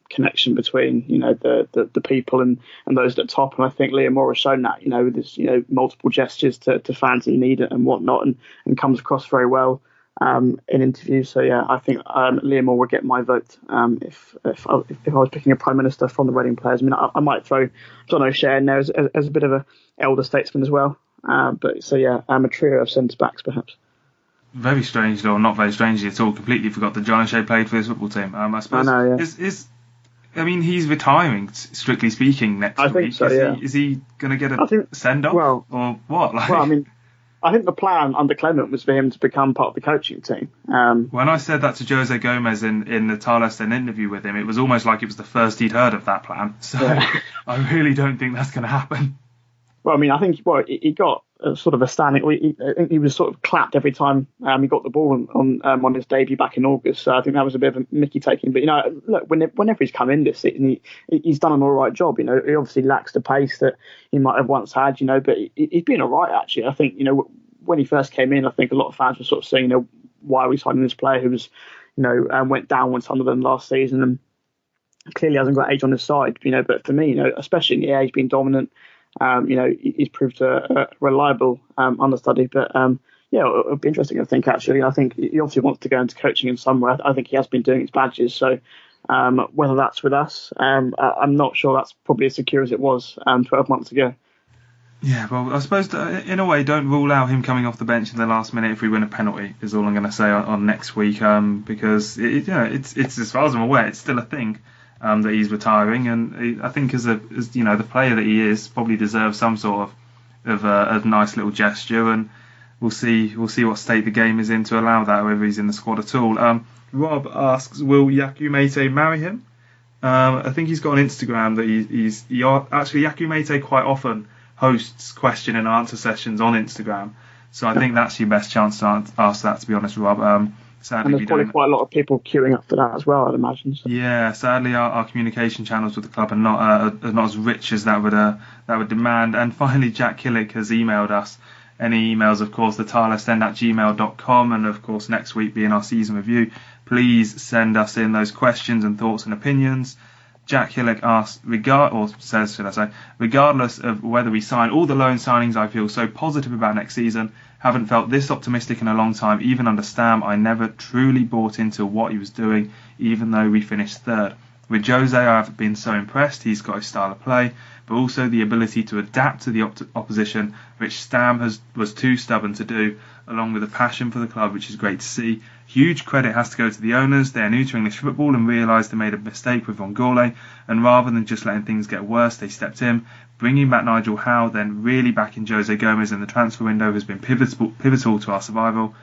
connection between the people and those at the top, and I think Liam Moore has shown that with his multiple gestures to fans in need and whatnot, and comes across very well in interviews. So yeah, I think Liam Moore would get my vote if I was picking a prime minister from the Reading players. I mean, I might throw John O'Shea in there as a bit of an elder statesman as well. But so yeah, a trio of centre backs perhaps. Very strange, or not very strangely at all. Completely forgot that John O'Shea played for his football team. I suppose. I know, yeah. He's retiring, strictly speaking, next week. I think so, yeah. Is he going to get a send-off, or what? I think the plan under Clement was for him to become part of the coaching team. When I said that to Jose Gomez in the Tilehurst End interview with him, it was almost like it was the first he'd heard of that plan. So I really don't think that's going to happen. Well, I think he got sort of a standing. I think he was sort of clapped every time he got the ball on his debut back in August. So I think that was a bit of a Mickey taking. But look, whenever he's come in this season, he's done an all right job. He obviously lacks the pace that he might have once had. But he's been all right actually. I think when he first came in, I think a lot of fans were sort of saying, why are we signing this player who was went down when Sunderland last season and clearly hasn't got age on his side. But for me, especially in the air, he's been dominant. He's proved a reliable understudy, but it'll be interesting. I think actually, he obviously wants to go into coaching in somewhere. I think he has been doing his badges, so whether that's with us, I'm not sure that's probably as secure as it was 12 months ago. Yeah, well, I suppose in a way, don't rule out him coming off the bench in the last minute if we win a penalty. Is all I'm going to say on next week, because it's as far as I'm aware, it's still a thing. That he's retiring, and I think as the player that he is, probably deserves some sort of a nice little gesture, and we'll see what state the game is in to allow that, whether he's in the squad at all. Rob asks, will Yaku Mete marry him? I think he's got on Instagram that actually Yaku Mete quite often hosts question and answer sessions on Instagram, so I think that's your best chance to ask that, to be honest, Rob. Sadly, and there's probably quite a lot of people queuing up for that as well, I'd imagine. So. Yeah, sadly, our communication channels with the club are not as rich as that would demand. And finally, Jack Killick has emailed us. Any emails, of course, thetylehurstend@gmail.com, and of course, next week being our season review, please send us in those questions and thoughts and opinions. Jack Hillock asks, regardless of whether we sign all the loan signings, I feel so positive about next season. Haven't felt this optimistic in a long time. Even under Stam, I never truly bought into what he was doing, even though we finished third. With Jose, I have been so impressed. He's got his style of play, but also the ability to adapt to the opposition, which Stam was too stubborn to do, along with a passion for the club, which is great to see. Huge credit has to go to the owners. They are new to English football and realised they made a mistake with Vongole, and rather than just letting things get worse, they stepped in. Bringing back Nigel Howe, then really backing Jose Gomez in the transfer window has been pivotal to our survival,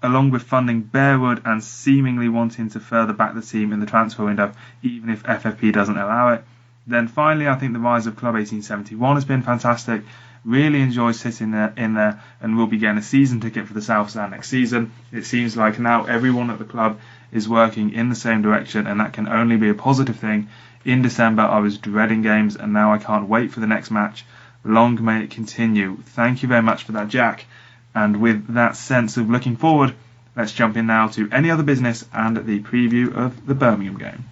along with funding Bearwood and seemingly wanting to further back the team in the transfer window, even if FFP doesn't allow it. Then finally, I think the rise of Club 1871 has been fantastic. Really enjoy sitting in there, and we'll be getting a season ticket for the South Stand next season. It seems like now everyone at the club is working in the same direction, and that can only be a positive thing. In December, I was dreading games, and now I can't wait for the next match. Long may it continue. Thank you very much for that, Jack. And with that sense of looking forward, let's jump in now to any other business and the preview of the Birmingham game.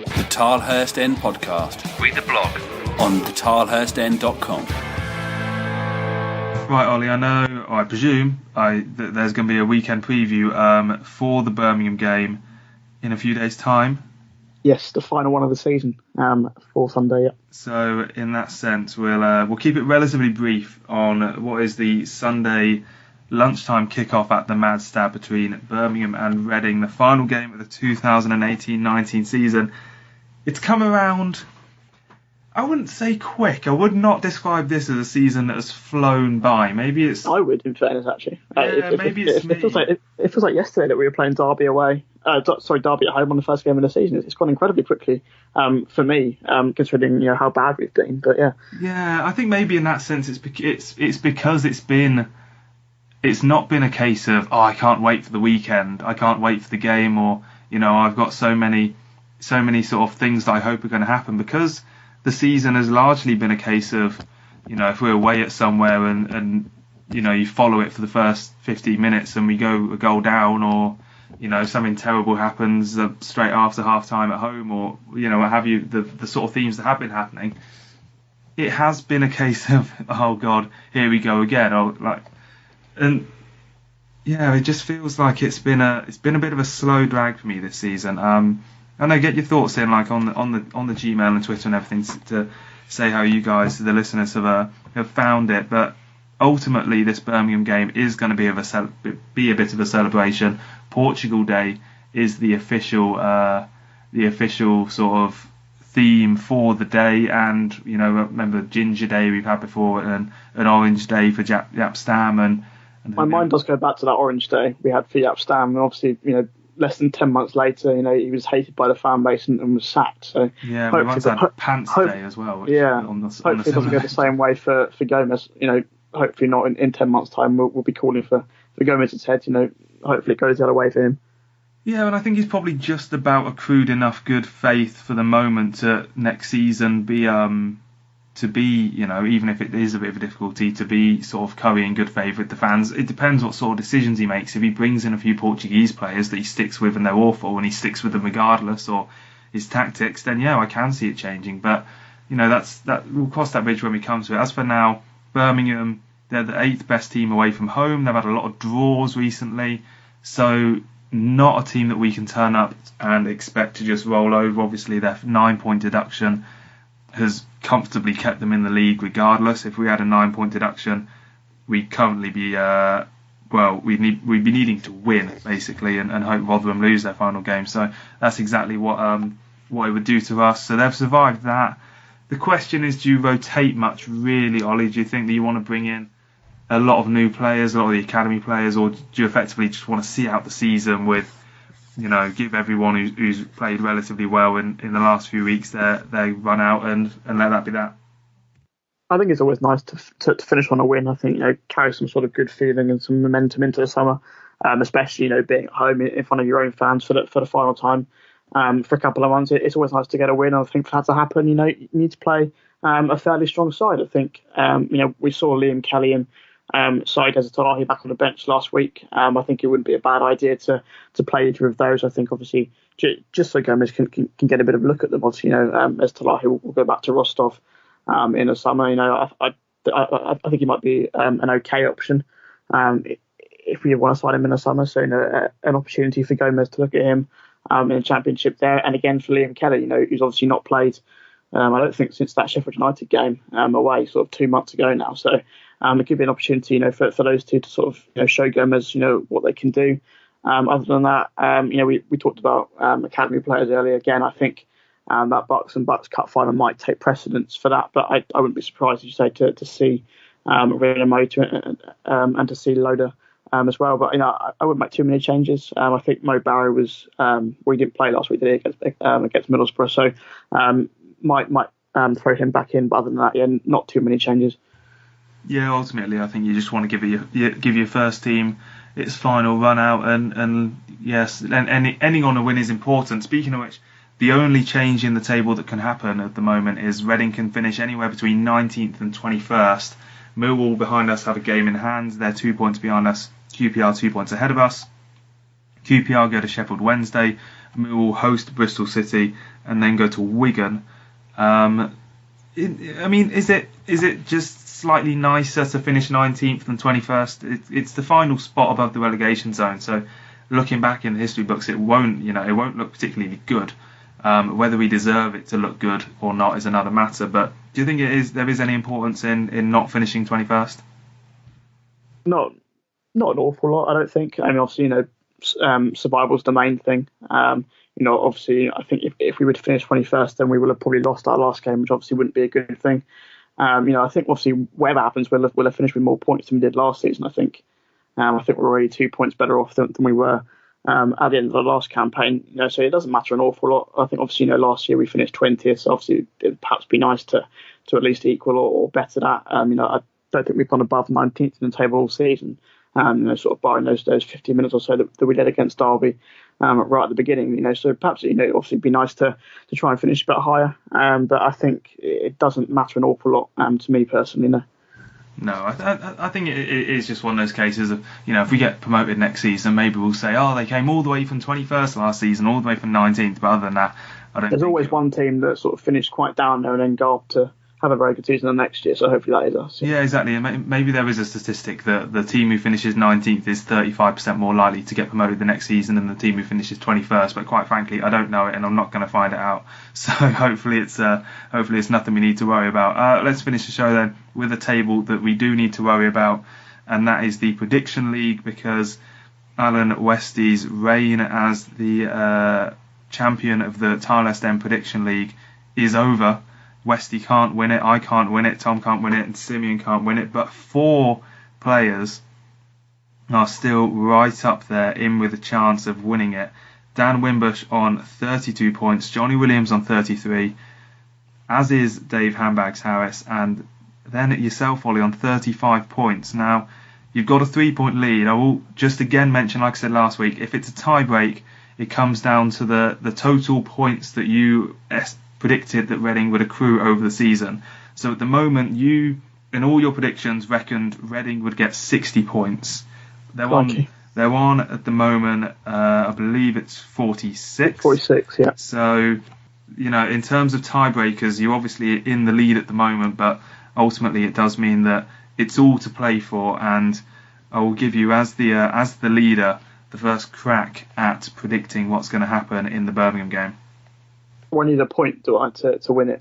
The Tilehurst End podcast. Read the blog on thetilehurstend.com. Right, Ollie, I know, or I presume, that there's going to be a weekend preview for the Birmingham game in a few days' time. Yes, the final one of the season for Sunday. Yeah. So, in that sense, we'll keep it relatively brief on what is the Sunday lunchtime kickoff at the Mad Stab between Birmingham and Reading, the final game of the 2018-19 season. It's come around, I wouldn't say quick. I would not describe this as a season that has flown by. Maybe it's... I would, in fairness, actually. Maybe it's me. It feels like yesterday that we were playing Derby away. Derby at home on the first game of the season. It's gone incredibly quickly for me, considering how bad we've been. But yeah. Yeah, I think maybe in that sense it's because it's not been a case of I can't wait for the weekend, I can't wait for the game, or I've got so many sort of things that I hope are going to happen, because the season has largely been a case of, if we're away at somewhere and you follow it for the first 15 minutes and we go a goal down, or, something terrible happens straight after half time at home, or, what have you, the sort of themes that have been happening. It has been a case of, oh God, here we go again. It just feels like it's been a bit of a slow drag for me this season. I know, get your thoughts in, like on the Gmail and Twitter and everything, to say how you guys, the listeners, have found it. But ultimately, this Birmingham game is going to be a bit of a celebration. Portugal Day is the official sort of theme for the day, and remember Ginger Day we've had before, and an Orange Day for Jaap Stam, and my mind does go back to that Orange Day we had for Jaap Stam, and obviously less than 10 months later, he was hated by the fan base and was sacked. So yeah, we once had Pants Day as well. Hopefully it doesn't go the same way for Gomez. Hopefully not in 10 months' time. We'll be calling for Gomez's head. Hopefully it goes the other way for him. Yeah, and I think he's probably just about accrued enough good faith for the moment to next season be even if it is a bit of a difficulty, to be sort of currying good favour with the fans. It depends what sort of decisions he makes. If he brings in a few Portuguese players that he sticks with and they're awful, and he sticks with them regardless, or his tactics, then I can see it changing. But that we'll cross that bridge when we come to it. As for now, Birmingham, they're the 8th best team away from home. They've had a lot of draws recently, so not a team that we can turn up and expect to just roll over. Obviously, their 9-point deduction has comfortably kept them in the league regardless. If we had a 9-point deduction, we'd currently be we'd be needing to win basically, and hope Rotherham lose their final game. So that's exactly what it would do to us. So they've survived that. The question is, do you rotate much really, Ollie? Do you think that you want to bring in a lot of new players, a lot of the academy players, or do you effectively just want to see out the season with, give everyone who's played relatively well in the last few weeks their run out and let that be that? I think it's always nice to finish on a win. I think, carry some sort of good feeling and some momentum into the summer, especially, being at home in front of your own fans for the final time for a couple of months. It's always nice to get a win. I think for that to happen, you need to play a fairly strong side. I think, we saw Liam Kelly and side as a Talahi back on the bench last week. I think it wouldn't be a bad idea to play either of those. I think obviously just so Gomez can get a bit of a look at them. Obviously, as Talahi will go back to Rostov in the summer. I think he might be an okay option if we want to sign him in the summer. So an opportunity for Gomez to look at him in the Championship there, and again for Liam Kelly, who's obviously not played. I don't think since that Sheffield United game away, sort of 2 months ago now. So it could be an opportunity, for those two to sort of show Gomez, what they can do. Other than that, we talked about academy players earlier. Again, I think that Bucks and Bucks Cup final might take precedence for that, but I wouldn't be surprised, as you say, to see Moto and to see Loader as well. But I wouldn't make too many changes. I think Mo Barrow was he didn't play last week, did he, against Middlesbrough, so might throw him back in. But other than that, not too many changes. Yeah, ultimately, I think you just want to give your first team its final run out, and yes, and ending on a win is important. Speaking of which, the only change in the table that can happen at the moment is Reading can finish anywhere between 19th and 21st. Millwall behind us have a game in hand. They're 2 points behind us. QPR 2 points ahead of us. QPR go to Sheffield Wednesday. Millwall host Bristol City and then go to Wigan. Is it just slightly nicer to finish 19th than 21st? It's the final spot above the relegation zone. So looking back in the history books, it won't look particularly good. Whether we deserve it to look good or not is another matter. But do you think there is any importance in not finishing 21st? Not Not an awful lot, I don't think. I mean, obviously, survival's the main thing. Obviously, I think if we were to finish 21st, then we would have probably lost our last game, which obviously wouldn't be a good thing. I think obviously whatever happens, we'll have finished with more points than we did last season. I think we're already 2 points better off than we were at the end of the last campaign. So it doesn't matter an awful lot. I think obviously last year we finished 20th, so obviously it'd perhaps be nice to at least equal or better that. I don't think we've gone above 19th in the table all season. Sort of barring those 15 minutes or so that we did against Derby right at the beginning. So perhaps obviously it'd be nice to try and finish a bit higher. But I think it doesn't matter an awful lot to me personally. No, I think it is just one of those cases of, if we get promoted next season, maybe we'll say, they came all the way from 21st last season, all the way from 19th. But other than that, I don't. There's always one team that sort of finished quite down there and then go up to have a very good season the next year, so hopefully that is us. Yeah, exactly. And maybe there is a statistic that the team who finishes 19th is 35% more likely to get promoted the next season than the team who finishes 21st. But quite frankly, I don't know it, and I'm not going to find it out. So hopefully it's nothing we need to worry about. Let's finish the show then with a table that we do need to worry about, and that is the Prediction League, because Alan Westie's reign as the champion of the Tilehurst End Prediction League is over. Westie can't win it, I can't win it, Tom can't win it, and Simeon can't win it. But 4 players are still right up there in with a chance of winning it. Dan Wimbush on 32 points, Johnny Williams on 33, as is Dave Handbags Harris, and then yourself, Ollie, on 35 points. Now, you've got a 3-point lead. I will just again mention, like I said last week, if it's a tie break, it comes down to the total points that you predicted that Reading would accrue over the season. So at the moment, you, in all your predictions, reckoned Reading would get 60 points. They're on at the moment, I believe it's 46. 46, yeah. So, in terms of tiebreakers, you're obviously in the lead at the moment, but ultimately it does mean that it's all to play for, and I will give you, as the leader, the first crack at predicting what's going to happen in the Birmingham game. I need a point, do I, to win it?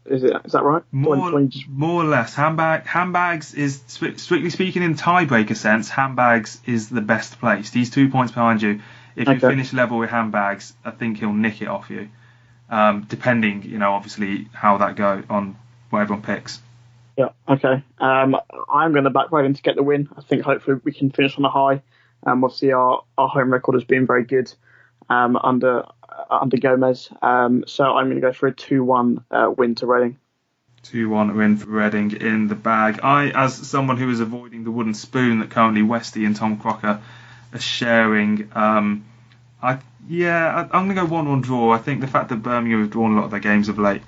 Is that right? More or less. Handbags is, strictly speaking, in tiebreaker sense, Handbags is the best placed. He's 2 points behind you. If you finish level with Handbags, I think he'll nick it off you. Depending, obviously, how that go on what everyone picks. Yeah, okay. I'm going to back Reading to get the win. I think hopefully we can finish on a high. Obviously, our home record has been very good under Gomez. So I'm going to go for a 2-1 win to Reading. 2-1 win for Reading in the bag. I, as someone who is avoiding the wooden spoon that currently Westie and Tom Crocker are sharing, I'm going to go 1-1 draw. I think the fact that Birmingham have drawn a lot of their games of late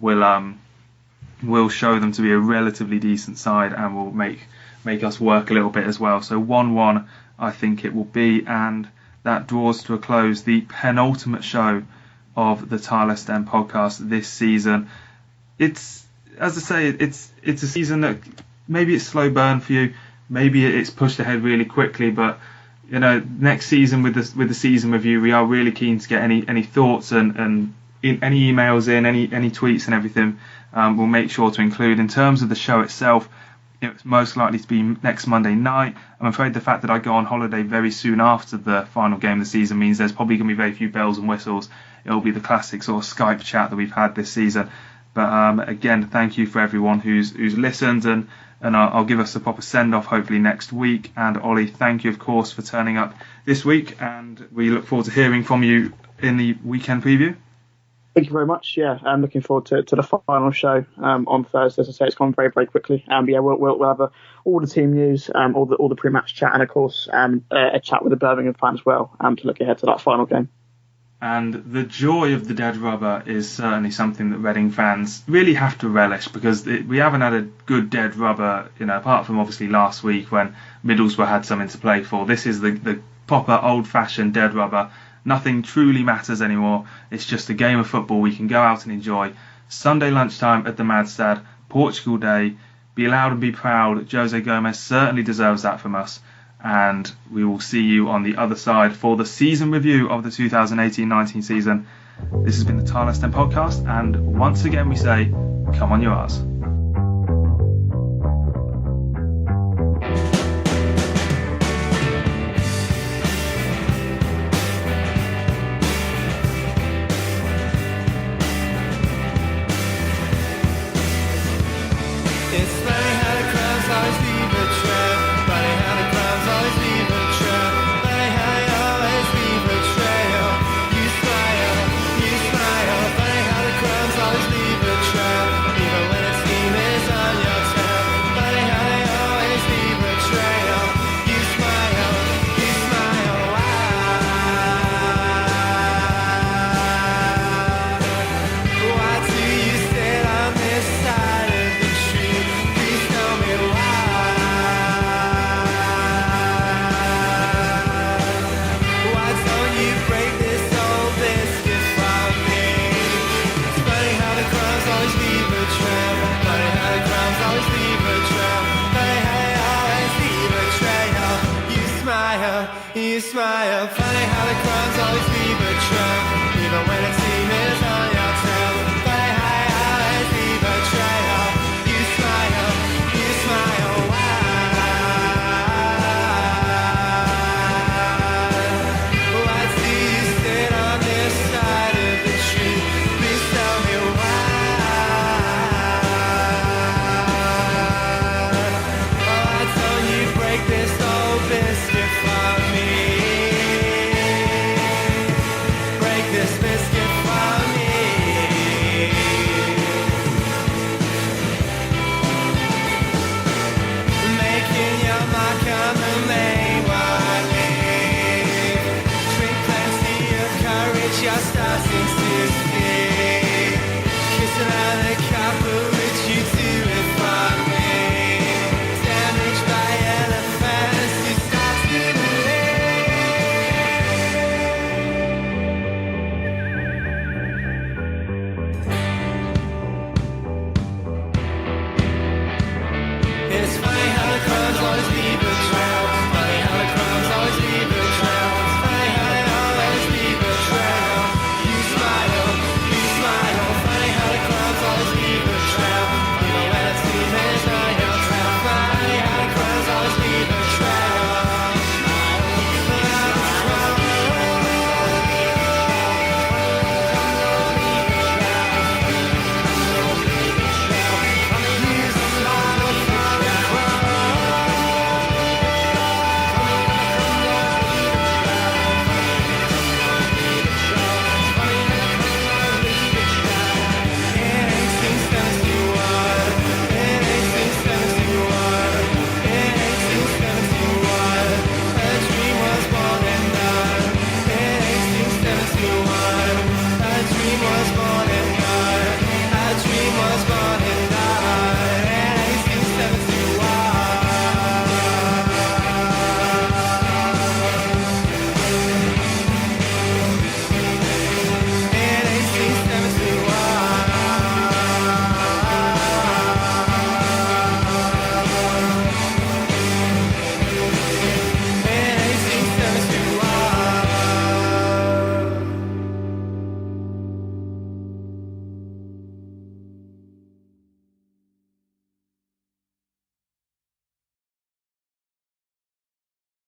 will show them to be a relatively decent side and will make us work a little bit as well. So 1-1 I think it will be, and that draws to a close the penultimate show of the Tilehurst End podcast this season. It's, as I say, it's a season that maybe it's slow burn for you, maybe it's pushed ahead really quickly, but next season with the season review, we are really keen to get any thoughts and any emails in, any tweets and everything. We'll make sure to include. In terms of the show itself, it's most likely to be next Monday night. I'm afraid the fact that I go on holiday very soon after the final game of the season means there's probably going to be very few bells and whistles. It'll be the classic sort of Skype chat that we've had this season. But again, thank you for everyone who's listened, and I'll give us a proper send-off hopefully next week. And Ollie, thank you, of course, for turning up this week, and we look forward to hearing from you in the weekend preview. Thank you very much. Yeah, I'm looking forward to the final show on Thursday. As I say, it's gone very, very quickly. We'll have all the team news, all the pre-match chat, and of course a chat with the Birmingham fan as well to look ahead to that final game. And the joy of the dead rubber is certainly something that Reading fans really have to relish, because we haven't had a good dead rubber, apart from obviously last week when Middlesbrough had something to play for. This is the proper old-fashioned dead rubber. Nothing truly matters anymore. It's just a game of football we can go out and enjoy. Sunday lunchtime at the Madstad, Portugal Day. Be loud and be proud. Jose Gomez certainly deserves that from us. And we will see you on the other side for the season review of the 2018-19 season. This has been the Tilehurst End podcast, and once again we say, come on you R's. smile. Funny how the crimes always leave a trail, even when it seems on your tail. Funny how I always leave a trail. You smile, why? Why do you sit on this side of the tree? Please tell me why. Why don't you break this old biscuit for me? Break this biscuit for me. Making your mark on the Mailbag. Drink plenty of courage, your star seems to